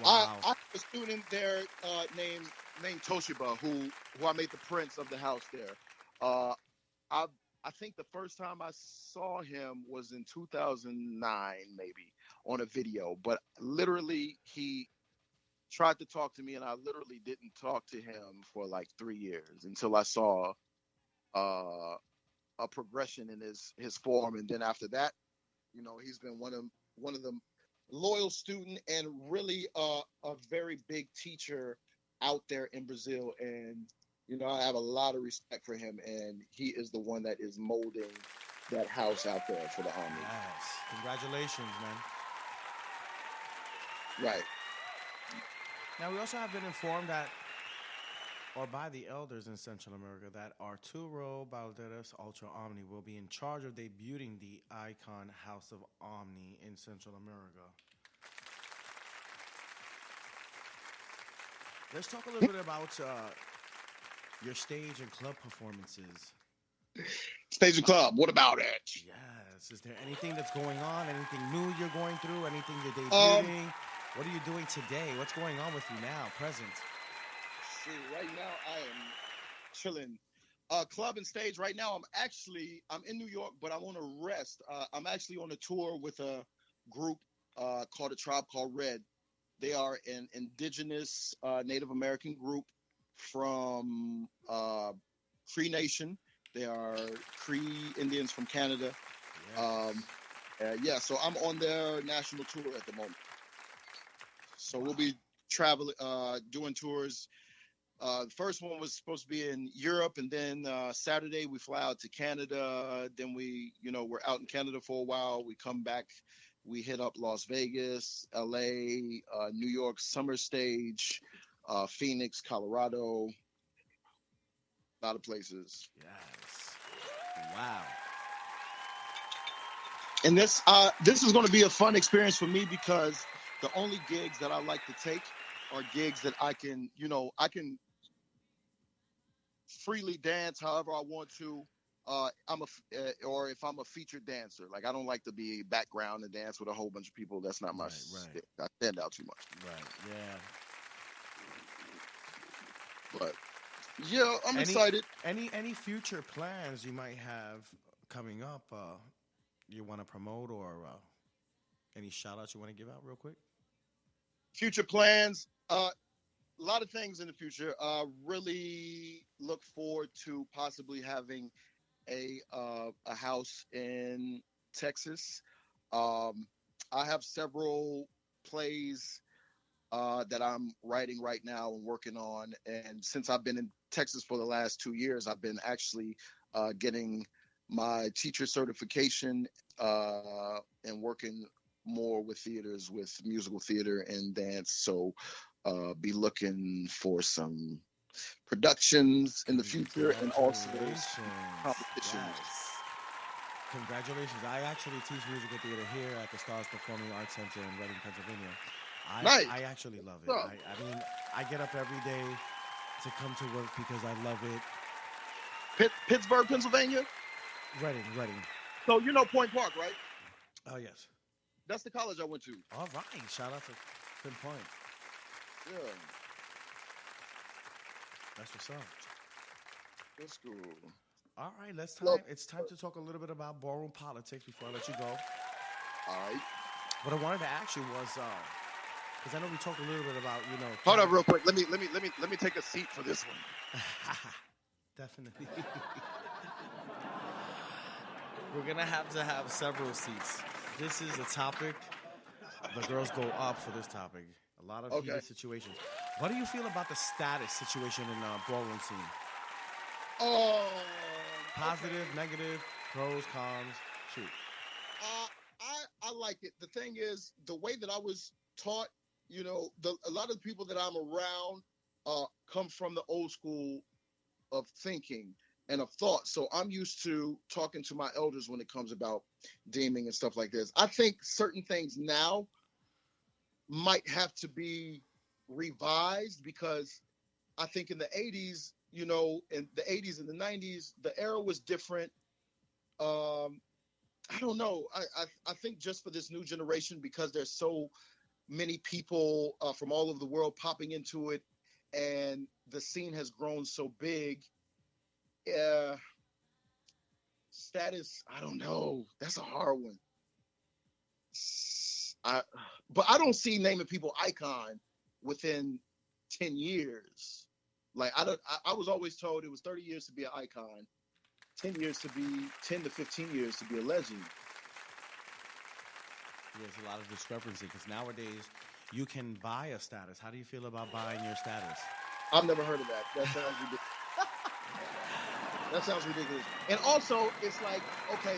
Wow. I have a student there named Toshiba who I made the prince of the house there. I think the first time I saw him was in 2009, maybe, on a video. But literally, he tried to talk to me, and I literally didn't talk to him for like 3 years until I saw a progression in his form. And then after that, he's been one of the loyal student and really a very big teacher out there in Brazil. And I have a lot of respect for him, and he is the one that is molding that house out there for the Omni. Yes. Congratulations, man. Right. Now, we also have been informed by the elders in Central America, that Arturo Balderas Ultra Omni will be in charge of debuting the icon House of Omni in Central America. Let's talk a little bit about your stage and club performances. Stage and club, what about it? Yes. Is there anything that's going on? Anything new you're going through? Anything you're debuting? What are you doing today? What's going on with you now, present? See, right now I am chilling. Club and stage, right now I'm in New York, but I'm on a rest. I'm actually on a tour with a group called A Tribe Called Red. They are an indigenous Native American group from Cree Nation. They are Cree Indians from Canada. Yes. So I'm on their national tour at the moment. So we'll be traveling, doing tours. The first one was supposed to be in Europe, and then Saturday we fly out to Canada. Then we're out in Canada for a while. We come back. We hit up Las Vegas, LA, New York Summer Stage, Phoenix, Colorado, a lot of places. Yes. Wow. And this is going to be a fun experience for me, because the only gigs that I like to take are gigs that I can freely dance however I want to. Or if I'm a featured dancer, like I don't like to be background and dance with a whole bunch of people. That's not my stick. I stand out too much. Right. Yeah. But yeah, I'm excited. Any future plans you might have coming up? You want to promote, or any shout outs you want to give out real quick? Future plans. A lot of things in the future. Really look forward to possibly having a house in Texas. I have several plays that I'm writing right now and working on. And since I've been in Texas for the last 2 years, I've been actually getting my teacher certification and working more with theaters, with musical theater and dance. So be looking for some productions in the future, and also competitions. Yes. Congratulations. I actually teach musical theater here at the Stars Performing Arts Center in Reading, Pennsylvania. I actually love it. I mean, I get up every day to come to work because I love it. Pittsburgh, Pennsylvania? Reading. So you know Point Park, right? Oh, yes. That's the college I went to. All right. Shout out to Pinpoint. Yeah. That's what's up. That's cool. All right, Look. it's time to talk a little bit about ballroom politics before I let you go. All right. What I wanted to ask you was, because I know we talked a little bit about, Hold up, real quick. Let me take a seat for this one. Definitely. We're gonna have to have several seats. This is a topic. The girls go up for this topic. A lot of heated situations. What do you feel about the status situation in the ballroom scene? Positive, negative, pros, cons. Shoot. I like it. The thing is, the way that I was taught, a lot of the people that I'm around come from the old school of thinking and of thought. So I'm used to talking to my elders when it comes about deeming and stuff like this. I think certain things now might have to be revised because I think in the 80s, in the 80s and the 90s, the era was different. I don't know. I think just for this new generation, because there's so many people from all over the world popping into it, and the scene has grown so big. Status, I don't know. That's a hard one. But I don't see naming people icon within 10 years. Like I was always told it was 30 years to be an icon, 10 to 15 years to be a legend. There's a lot of discrepancy because nowadays you can buy a status. How do you feel about buying your status? I've never heard of that. That sounds ridiculous. That sounds ridiculous. And also, it's like, okay,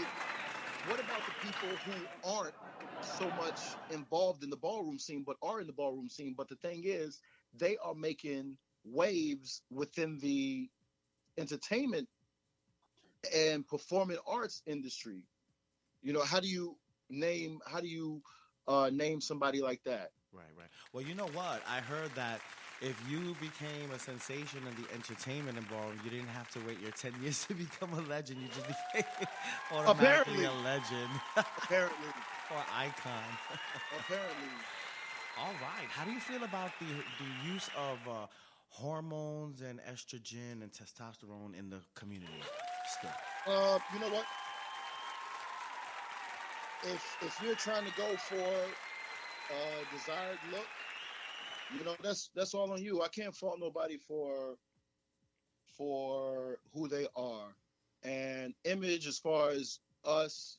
what about the people who aren't so much involved in the ballroom scene, but are in the ballroom scene? But the thing is, they are making waves within the entertainment and performing arts industry. How do you name somebody like that? Right. Well, you know what? I heard that if you became a sensation in the entertainment and ballroom, you didn't have to wait your 10 years to become a legend. You just became automatically a legend. Apparently. Or icon. Apparently. All right. How do you feel about the use of hormones and estrogen and testosterone in the community still? You know what? If you're trying to go for a desired look, that's all on you. I can't fault nobody for who they are. And image, as far as us,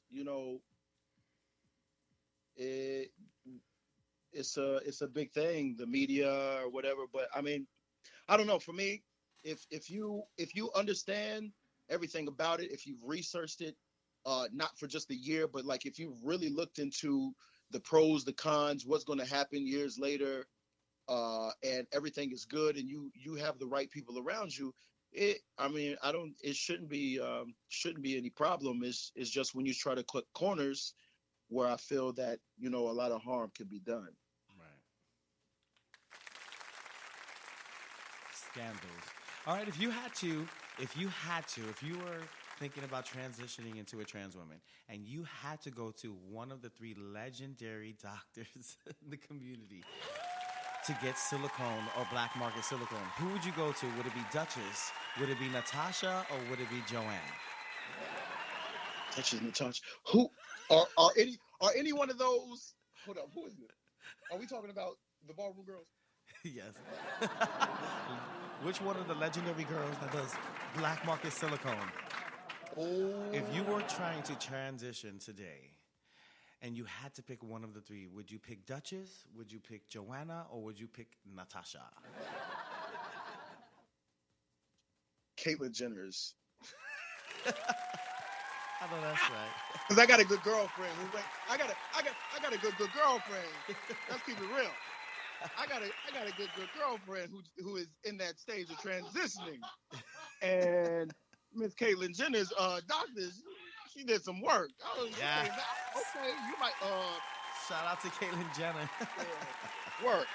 it's a big thing, the media or whatever. But I mean, I don't know. For me, if you understand everything about it, if you've researched it, not for just a year, but like if you've really looked into the pros, the cons, what's going to happen years later, and everything is good, and you have the right people around you, it shouldn't be any problem. It's just when you try to cut corners where I feel that a lot of harm can be done. Right. Scandals. All right. If you were thinking about transitioning into a trans woman and you had to go to one of the 3 legendary doctors in the community to get silicone or black market silicone, who would you go to? Would it be Duchess? Would it be Natasha? Or would it be Joanne? Duchess, Natasha. Who are any one of those? Hold up, who is it? Are we talking about the ballroom girls? Yes. Which one of the legendary girls that does black market silicone? Oh. If you were trying to transition today and you had to pick one of the 3, would you pick Duchess, would you pick Joanna, or would you pick Natasha? Caitlyn Jenner's. I know that's right. Because I got a good girlfriend. I got a good girlfriend. Let's keep it real. I got a good girlfriend who is in that stage of transitioning. And Miss Caitlyn Jenner's doctors, she did some work. Yeah. Okay, you might shout out to Caitlyn Jenner. Work.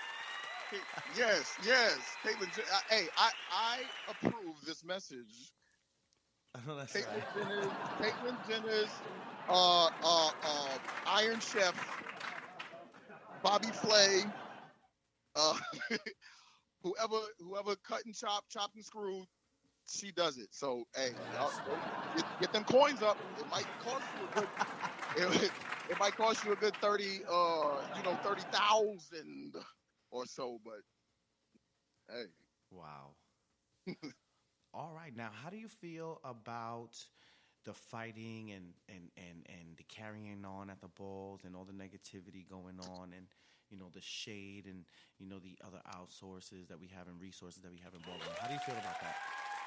Yes. Caitlyn Jenner. Hey, I approve this message. I know that's Caitlyn Jenner's Iron Chef Bobby Flay, uh, whoever cut and chopped and screwed, she does it. So hey, y'all get them coins up. It might cost you a good. It might cost you a good 30,000 or so. But hey, wow. All right, now how do you feel about the fighting and the carrying on at the balls and all the negativity going on and the shade and the other outsources that we have and resources that we have in ballroom? How do you feel about that?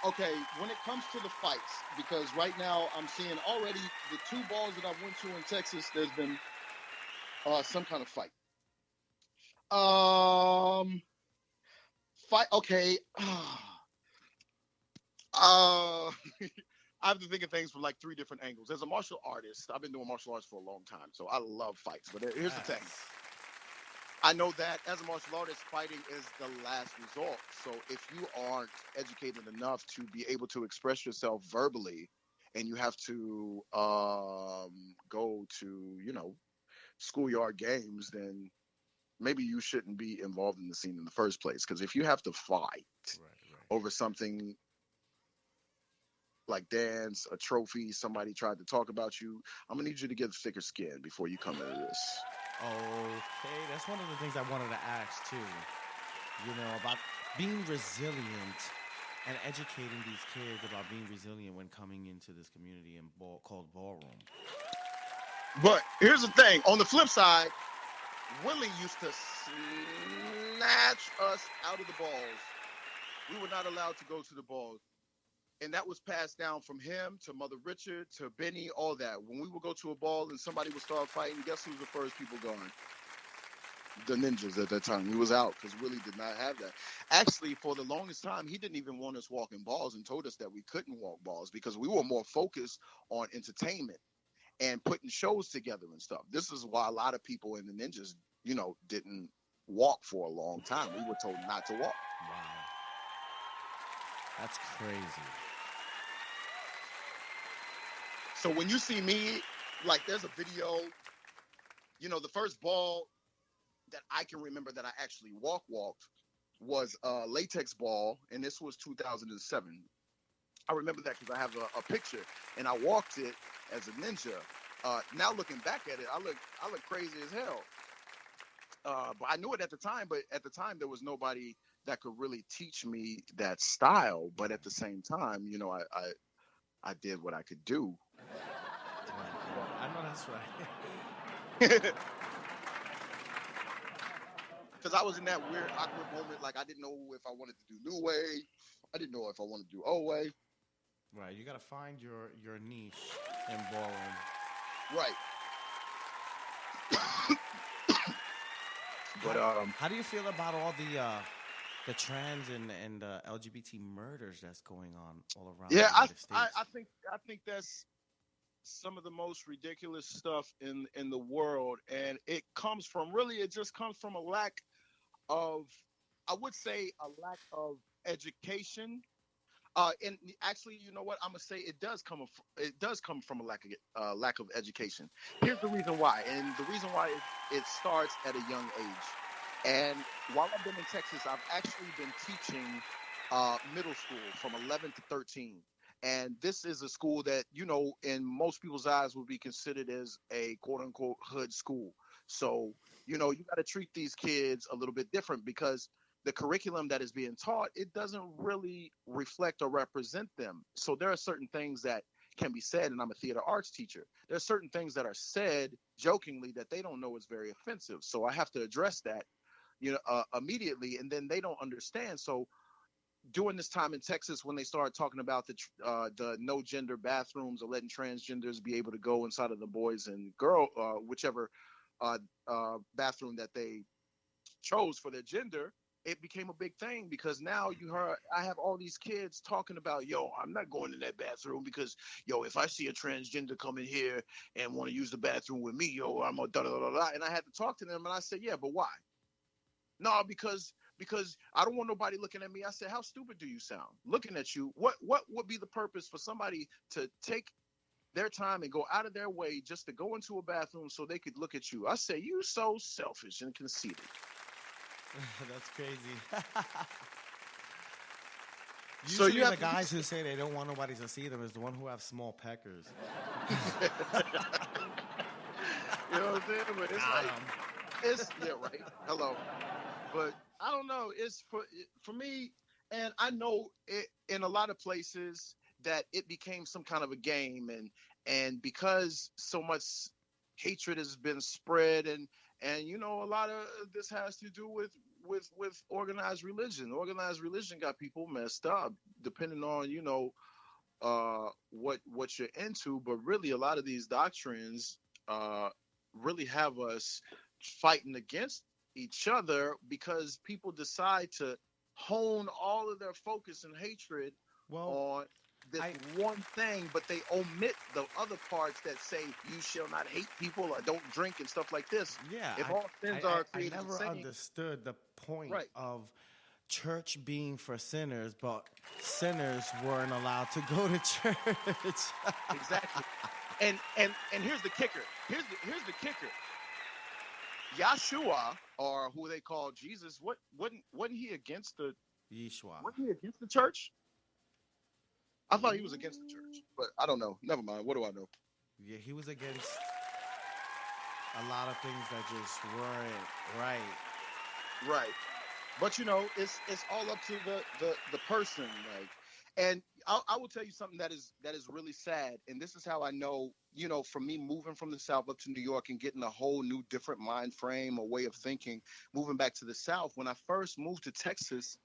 okay, when it comes to the fights, because right now I'm seeing already the 2 balls that I went to in Texas, there's been some kind of fight. Fight. Okay. I have to think of things from like 3 different angles. As a martial artist, I've been doing martial arts for a long time, so I love fights. But here's the thing. I know that as a martial artist, fighting is the last resort. So if you aren't educated enough to be able to express yourself verbally, and you have to go to, schoolyard games, then maybe you shouldn't be involved in the scene in the first place. Because if you have to fight over something like dance, a trophy, somebody tried to talk about you, I'm going to need you to get thicker skin before you come into this. Okay, that's one of the things I wanted to ask too. About being resilient and educating these kids about being resilient when coming into this community called ballroom. But here's the thing. On the flip side, Willie used to snatch us out of the balls. We were not allowed to go to the balls. And that was passed down from him to Mother Richard to Benny, all that. When we would go to a ball and somebody would start fighting, guess who was the first people going? The ninjas at that time. He was out because Willie did not have that. Actually, for the longest time, he didn't even want us walking balls and told us that we couldn't walk balls because we were more focused on entertainment and putting shows together and stuff. This is why a lot of people in the ninjas, didn't walk for a long time. We were told not to walk. Wow. That's crazy. So when you see me, like there's a video, the first ball that I can remember that I actually walked was a latex ball, and this was 2007. I remember that because I have a picture, and I walked it as a ninja. Now looking back at it, I look crazy as hell. But I knew it at the time. But at the time, there was nobody that could really teach me that style. But at the same time, I did what I could do. I know that's right. Because I was in that weird, awkward moment. Like, I didn't know if I wanted to do new way. I didn't know if I wanted to do old way. Right. You got to find your niche in ballroom. Right. But how do you feel about all the trans and LGBT murders that's going on all around? Yeah, the United States? I think that's some of the most ridiculous stuff in the world, and it just comes from a lack of, I would say, a lack of education. And actually, you know what? I'm gonna say it does come from a lack of education. Here's the reason why, and the reason why it starts at a young age. And while I've been in Texas, I've actually been teaching middle school from 11 to 13. And this is a school that, in most people's eyes would be considered as a quote unquote hood school. So, you got to treat these kids a little bit different because the curriculum that is being taught, it doesn't really reflect or represent them. So there are certain things that can be said, and I'm a theater arts teacher. There are certain things that are said jokingly that they don't know is very offensive. So I have to address that, immediately, and then they don't understand. So during this time in Texas, when they started talking about the no gender bathrooms or letting transgenders be able to go inside of the boys and girl, whichever bathroom that they chose for their gender, it became a big thing because now I have all these kids talking about, I'm not going in that bathroom because, if I see a transgender come in here and want to use the bathroom with me, I'm a da-da-da-da. And I had to talk to them, and I said, yeah, but why? No, because I don't want nobody looking at me. I said, how stupid do you sound? Looking at you, what would be the purpose for somebody to take their time and go out of their way just to go into a bathroom so they could look at you. I say, you so selfish and conceited. That's crazy. So Usually you have the to- guys who say they don't want nobody to see them is the one who have small peckers. You know what I'm saying? But it's yeah, right. Hello. But I don't know. It's for me, and I know it in a lot of places that it became some kind of a game, and because so much hatred has been spread, and you know, a lot of this has to do with organized religion. Organized religion got people messed up, depending on, you know, what you're into. But really, a lot of these doctrines really have us fighting against each other because people decide to hone all of their focus and hatred on this one thing, but they omit the other parts that say you shall not hate people or don't drink and stuff like this. Yeah, if all sins are created I never the same, understood the point Right. of church being for sinners, but sinners weren't allowed to go to church. Exactly. And here's the kicker. Here's the kicker. Yahshua, or who they call Jesus, wasn't he against the Yeshua? Wasn't he against the church? I thought he was against the church, but I don't know. Never mind. What do I know? Yeah, he was against a lot of things that just weren't right. Right. But you know, it's all up to the person, like. And I will tell you something that is really sad, and this is how I know, you know, for me moving from the South up to New York and getting a whole new different mind frame or way of thinking, moving back to the South. When I first moved to Texas,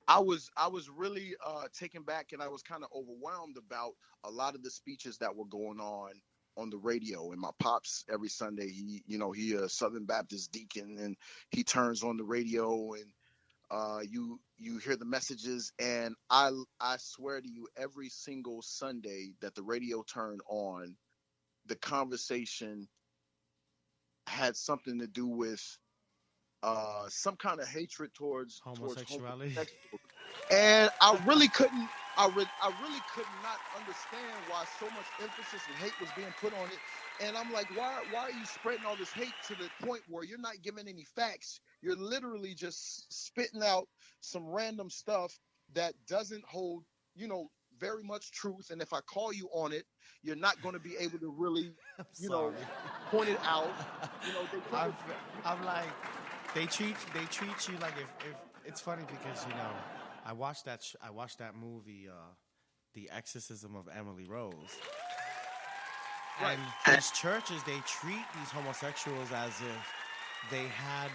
I was really taken back, and I was kind of overwhelmed about a lot of the speeches that were going on the radio. And my pops, every Sunday, he a Southern Baptist deacon, and he turns on the radio, and you hear the messages, and I swear to you, every single Sunday that the radio turned on, the conversation had something to do with some kind of hatred towards Homosexuality. And I really could not understand why so much emphasis and hate was being put on it. And I'm like, why are you spreading all this hate to the point where you're not giving any facts? You're literally just spitting out some random stuff that doesn't hold, you know, very much truth. And if I call you on it, you're not going to be able to really, you know, point it out. You know, I'm like, they treat you like if it's funny because, you know, I watched that movie, The Exorcism of Emily Rose. Right. And these churches, they treat these homosexuals as if they had,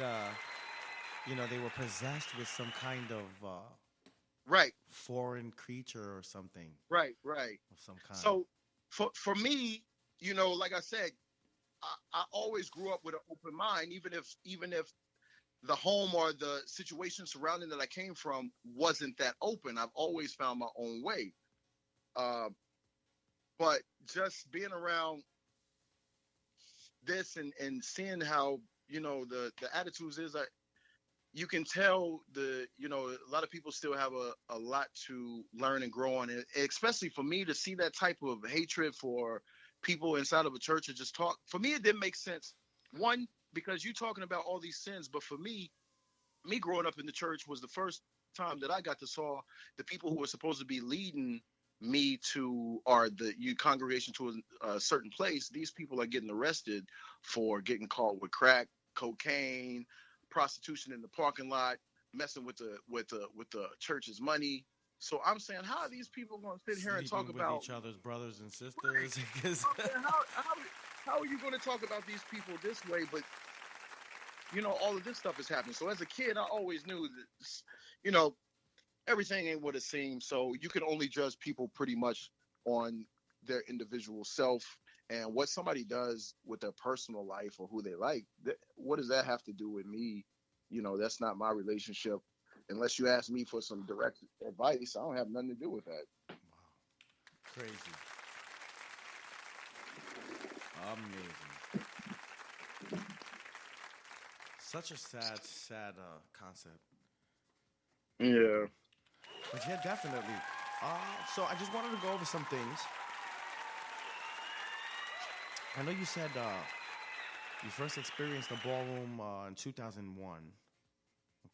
you know, they were possessed with some kind of right foreign creature or something. Right. Of some kind. So for me, you know, like I said, I always grew up with an open mind, even if the home or the situation surrounding that I came from wasn't that open. I've always found my own way. But just being around this and seeing how, you know, the attitudes is, you can tell you know, a lot of people still have a lot to learn and grow on, and especially for me to see that type of hatred for people inside of a church and just talk. For me, it didn't make sense. One, because you're talking about all these sins, but for me growing up in the church was the first time that I got to saw the people who were supposed to be leading me to, or the congregation to a certain place. These people are getting arrested for getting caught with crack, cocaine, prostitution in the parking lot, messing with the church's money. So I'm saying, how are these people going to sit here and talk with about each other's brothers and sisters? How are you going to talk about these people this way? But you know, all of this stuff is happening. So as a kid, I always knew that, you know, everything ain't what it seems. So you can only judge people pretty much on their individual self, and what somebody does with their personal life or who they like. What does that have to do with me? You know, that's not my relationship. Unless you ask me for some direct advice, I don't have nothing to do with that. Wow. Crazy. Amazing. Such a sad concept. Yeah. But yeah, definitely. So I just wanted to go over some things. I know you said you first experienced the ballroom in 2001.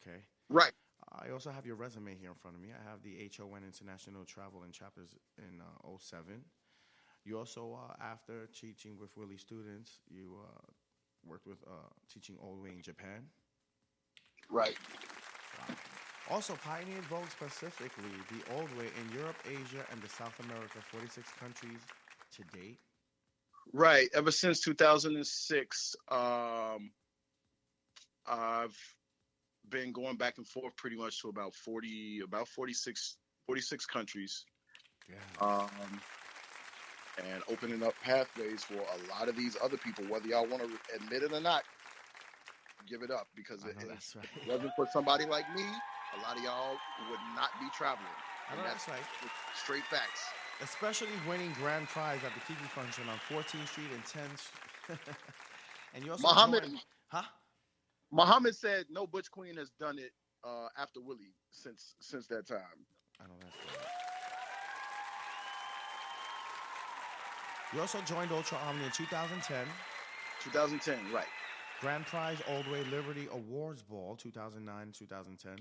Okay. Right. I also have your resume here in front of me. I have the HON International Travel and Chapters in '07. You also, after teaching with Willie students, you worked with teaching all the way in Japan. Right. Wow. Also pioneered Vogue specifically the old way in Europe, Asia, and the South America, 46 countries to date. Right. Ever since 2006, I've been going back and forth pretty much to about 46 countries. Yeah. And opening up pathways for a lot of these other people, whether y'all want to admit it or not, give it up, because if it wasn't for somebody like me, a lot of y'all would not be traveling. And that's right. Straight facts. Especially winning grand prize at the Kiki function on 14th Street and 10th. And you also joined, Muhammad said no Butch Queen has done it after Willie since that time. I know that's right. You also joined Ultra Omni in 2010. 2010, right. Grand Prize Old Way Liberty Awards Ball 2009-2010.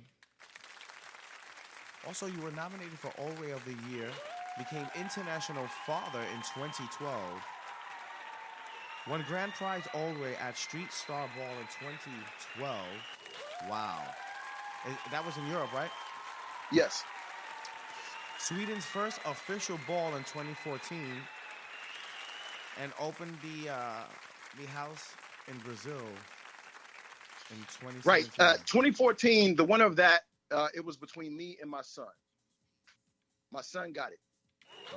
Also, you were nominated for Old Way of the Year, became International Father in 2012. Won Grand Prize Old Way at Street Star Ball in 2012. Wow. That was in Europe, right? Yes. Sweden's first official ball in 2014. And opened the house in Brazil in 2017. Right. 2014, the winner of that, it was between me and my son. My son got it.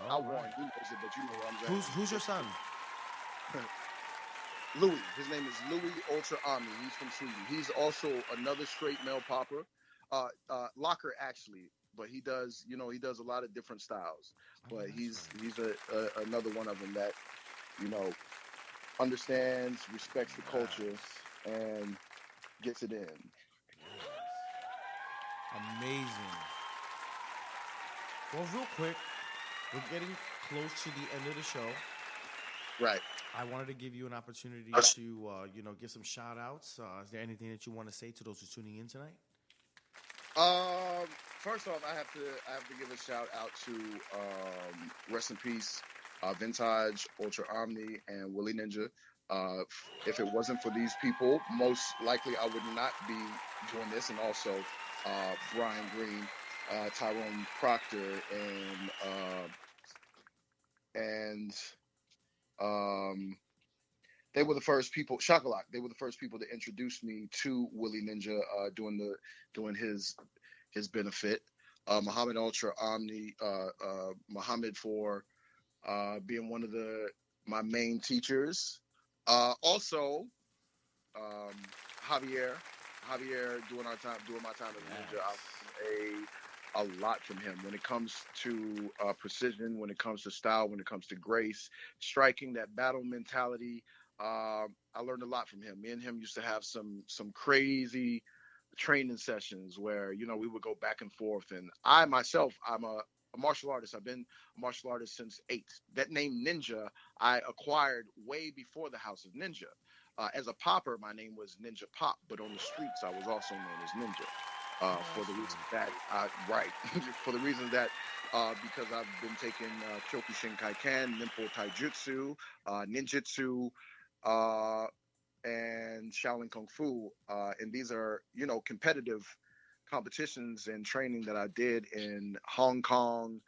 I won. He knows it, but you know what I'm saying. Who's your son? Louis. His name is Louis Ultra Omni. He's from Sweden. He's also another straight male popper. Locker, actually. But he does a lot of different styles. But he's another one of them that, understands, respects the culture, and gets it in. Amazing. Well, real quick, we're getting close to the end of the show. Right. I wanted to give you an opportunity to, give some shout outs. Is there anything that you want to say to those who are tuning in tonight? First off, I have to give a shout out to rest in peace, Vintage, Ultra Omni, and Willie Ninja. If it wasn't for these people, most likely I would not be doing this. And also Brian Green, Tyrone Proctor, and they were the first people. Shakalak. They were the first people to introduce me to Willie Ninja doing his benefit. Muhammad Ultra Omni, Muhammad for being one of my main teachers. Also, Javier doing my time as a ninja. I a lot from him when it comes to precision, when it comes to style, when it comes to grace, striking, that battle mentality. I learned a lot from him. Me and him used to have some crazy training sessions where we would go back and forth. And I myself, I'm a martial artist. I've been a martial artist since 8. That name Ninja I acquired way before the House of Ninja. As a popper, my name was Ninja Pop, but on the streets I was also known as Ninja. For the reason that because I've been taking Kyokushin Kaiken, Ninpo Taijutsu, Ninjutsu, and Shaolin Kung Fu, and these are competitive competitions and training that I did in Hong Kong,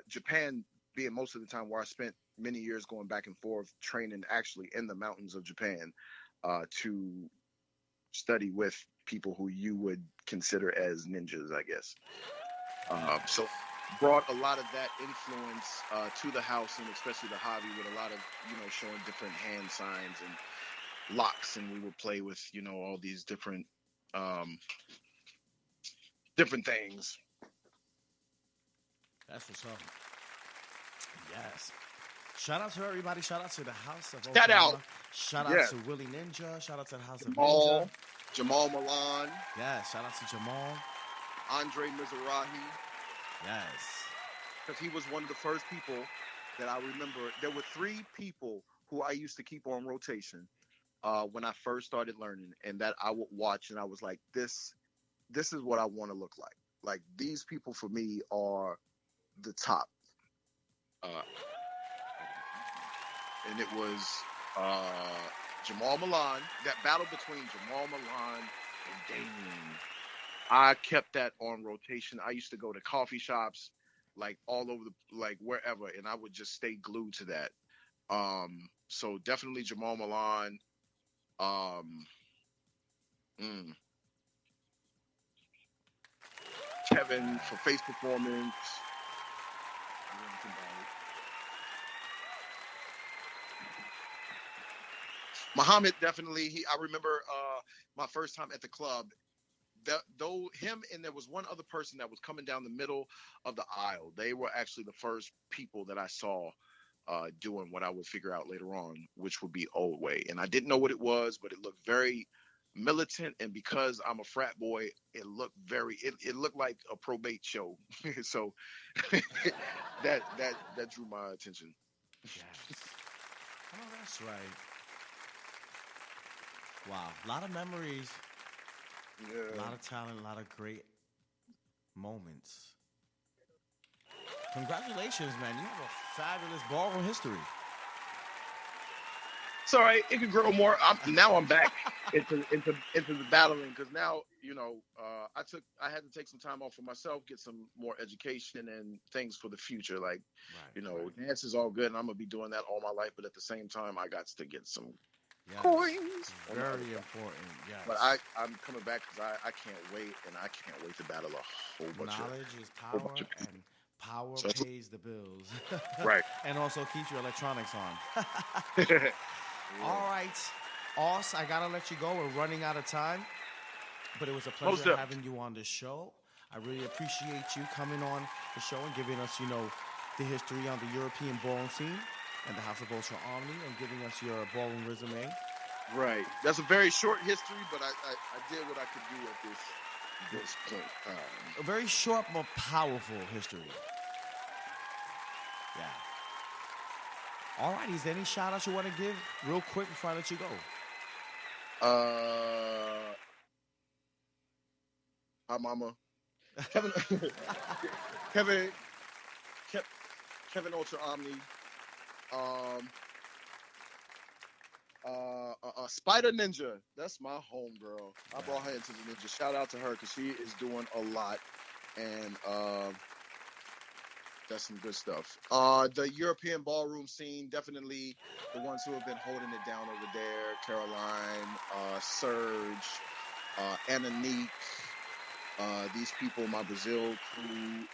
Japan being most of the time where I spent many years going back and forth training actually in the mountains of Japan to study with people who you would consider as ninjas, I guess. So brought a lot of that influence to the house, and especially the hobby, with a lot of showing different hand signs and locks, and we would play with all these different things. That's what's up. Yes. Shout out to everybody. Shout out to the House of Shout out. Shout out to Willie Ninja. Shout out to the House of Jamal, Ninja. Jamal Milan. Yeah, shout out to Jamal. Andre Mizrahi. Yes. Because he was one of the first people that I remember. There were 3 people who I used to keep on rotation when I first started learning, and that I would watch, and I was like, this is what I want to look like. Like, these people for me are the top. And it was Jamal Milan, that battle between Jamal Milan and Damien. I kept that on rotation. I used to go to coffee shops, like all over like wherever, and I would just stay glued to that. So definitely Jamal Milan. Kevin for face performance. Muhammad definitely. I remember my first time at the club. Though him and there was one other person that was coming down the middle of the aisle. They were actually the first people that I saw doing what I would figure out later on, which would be Old Way. And I didn't know what it was, but it looked very militant. And because I'm a frat boy, it looked it looked like a probate show. So that drew my attention. Yes. Oh, that's right. Wow, a lot of memories. Yeah. A lot of talent, a lot of great moments. Congratulations, man. You have a fabulous ballroom history. It's all right. It could grow more. Now I'm back into the battling because now, I had to take some time off for myself, get some more education and things for the future. Like, dance is all good and I'm going to be doing that all my life. But at the same time, I got to get some coins. Very important, yes. But I'm coming back because I can't wait, and I can't wait to battle a whole bunch Knowledge is power, and power pays the bills. Right. And also keeps your electronics on. All right. Aus, I got to let you go. We're running out of time. But it was a pleasure having you on the show. I really appreciate you coming on the show and giving us, the history on the European ballroom scene and the House of Ultra Omni and giving us your ballroom resume. Right. That's a very short history, but I did what I could do at this point. A very short but powerful history. Yeah. All right. Is there any shout outs you want to give real quick before I let you go? Hi, Mama. Kevin Ultra Omni. Spider Ninja, that's my homegirl. I brought her into the Ninja. Shout out to her because she is doing a lot, and that's some good stuff. The European ballroom scene, definitely the ones who have been holding it down over there: Caroline, Serge, Ananique. These people, my Brazil crew,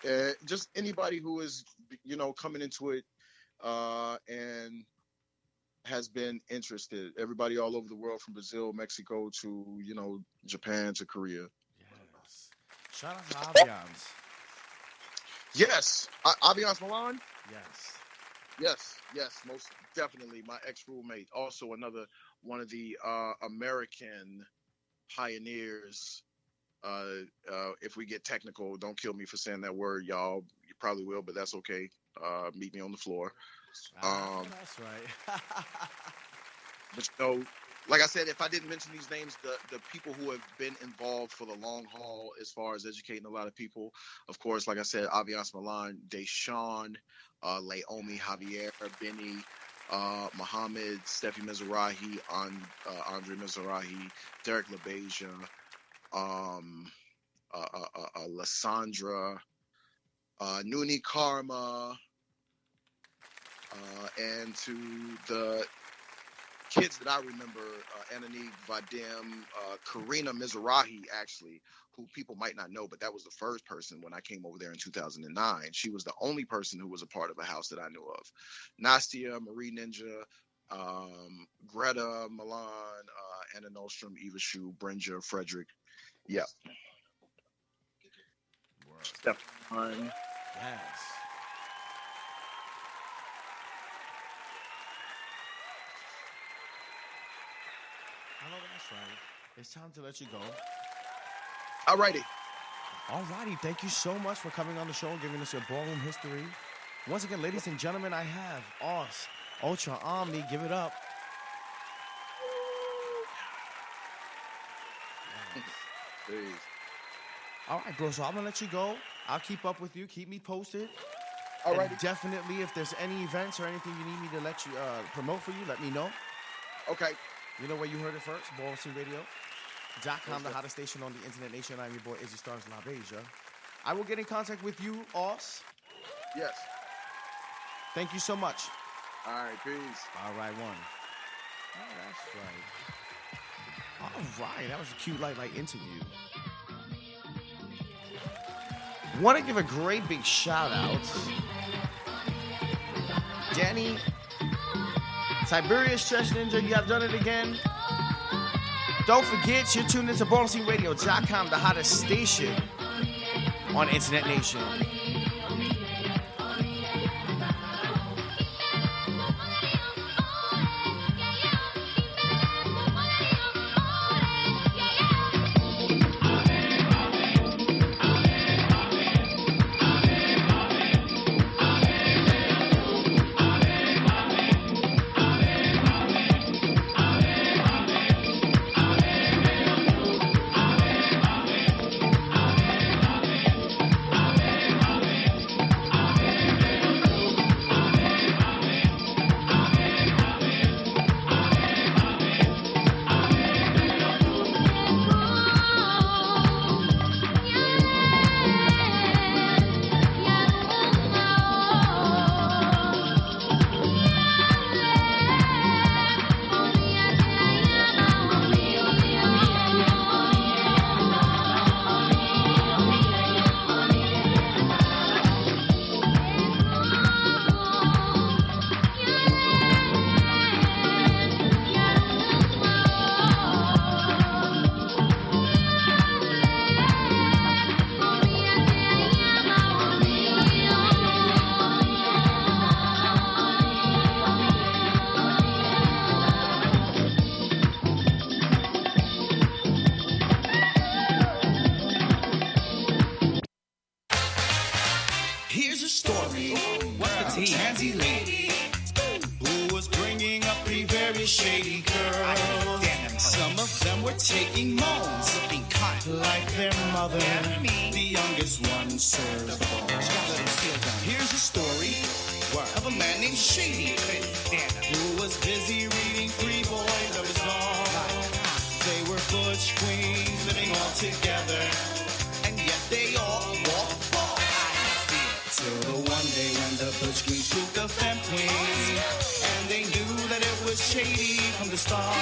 just anybody who is, coming into it and has been interested. Everybody all over the world, from Brazil, Mexico to, Japan to Korea. Yes. Shout out to Aviance. Yes. Aviance Milan? Yes. Yes, most definitely. My ex-roommate. Also another one of the American pioneers. If we get technical, don't kill me for saying that word, y'all. You probably will, but that's okay. Meet me on the floor. That's right. But like I said, if I didn't mention these names, the people who have been involved for the long haul as far as educating a lot of people, of course, like I said, Aviance Milan, Deshaun, Laomi, Javier, Benny, Muhammad, Steffi Mizrahi, Andre Mizrahi, Derek LaBeija, Lysandra, Nuni Karma, and to the kids that I remember, Ananique, Vadim, Karina Mizrahi, actually, who people might not know, but that was the first person when I came over there in 2009. She was the only person who was a part of a house that I knew of. Nastia, Marie Ninja, Greta, Milan, Anna Nostrum, Eva Shu, Brinja, Frederick. Yeah. Stefan. Yes. I know that's right. It's time to let you go. Alrighty. Alrighty. Thank you so much for coming on the show and giving us your ballroom history. Once again, ladies and gentlemen, I have Aus Ultra Omni. Give it up. Please. All right, bro. So I'm gonna let you go. I'll keep up with you. Keep me posted. All right. Definitely, if there's any events or anything you need me to let you promote for you, let me know. Okay. You know where you heard it first? BallroomSceneRadio.com, the hottest station on the Internet Nation. I'm your boy, Izzy Stars La Beja. I will get in contact with you, Aus. Yes. Thank you so much. All right, peace. All right, one. Oh, that's right. All right, that was a cute light interview. Want to give a great big shout out. Danny, Tiberius Stretch Ninja, you have done it again. Don't forget, you're tuned into BallroomSceneRadio.com, the hottest station on Internet Nation. Here's a story. What's the tea? Tansy lady who was bringing up three very shady girls. Some of them were taking moans, looking like their mother. The youngest one serves the balls. Here's a story of a man named Shady who was busy reading three boys of his own. They were butch queens living all together, and yet they all walked balls. Till the one day when the butch queen spooked a femme queen, and they knew that it was Shady from the start.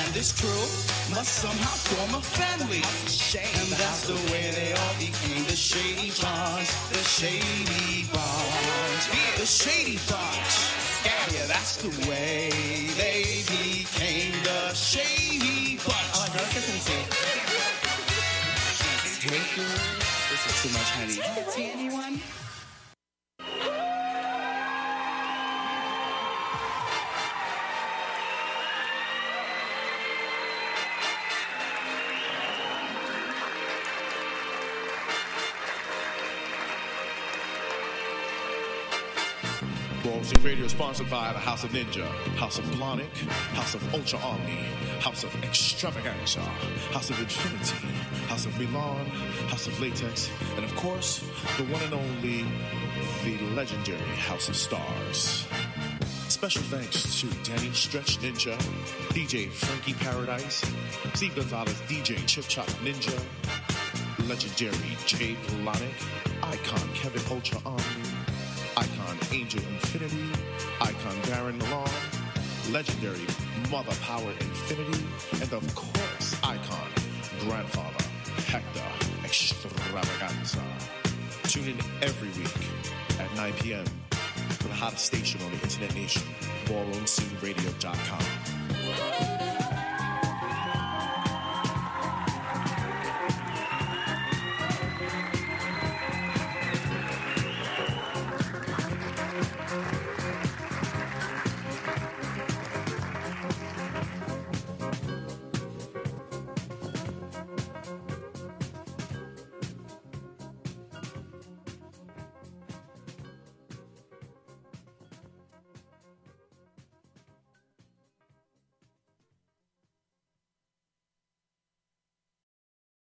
And this crew must somehow form a family, and that's the way they all became the Shady Bunch. The Shady Bunch. The Shady Bunch. Yeah, that's the way they became the Shady Bunch. Oh, let's get some tea. This is too much, honey. Tea, anyone? BallroomScene Radio sponsored by the House of Ninja, House of Blonic, House of Ultra Omni, House of Extravaganza, House of Infinity, House of Milan, House of Latex, and of course, the one and only, the legendary House of Stars. Special thanks to Danny Stretch Ninja, DJ Frankie Paradise, Steve Gonzalez, DJ Chip Chop Ninja, legendary Jay Blonic, Icon Kevin Ultra Omni, Icon Angel Infinity, Icon Baron Milan, legendary Mother Power Infinity, and of course, Icon Grandfather Hector Extravaganza. Tune in every week at 9 p.m. for the hottest station on the Internet Nation, BallroomSceneRadio.com.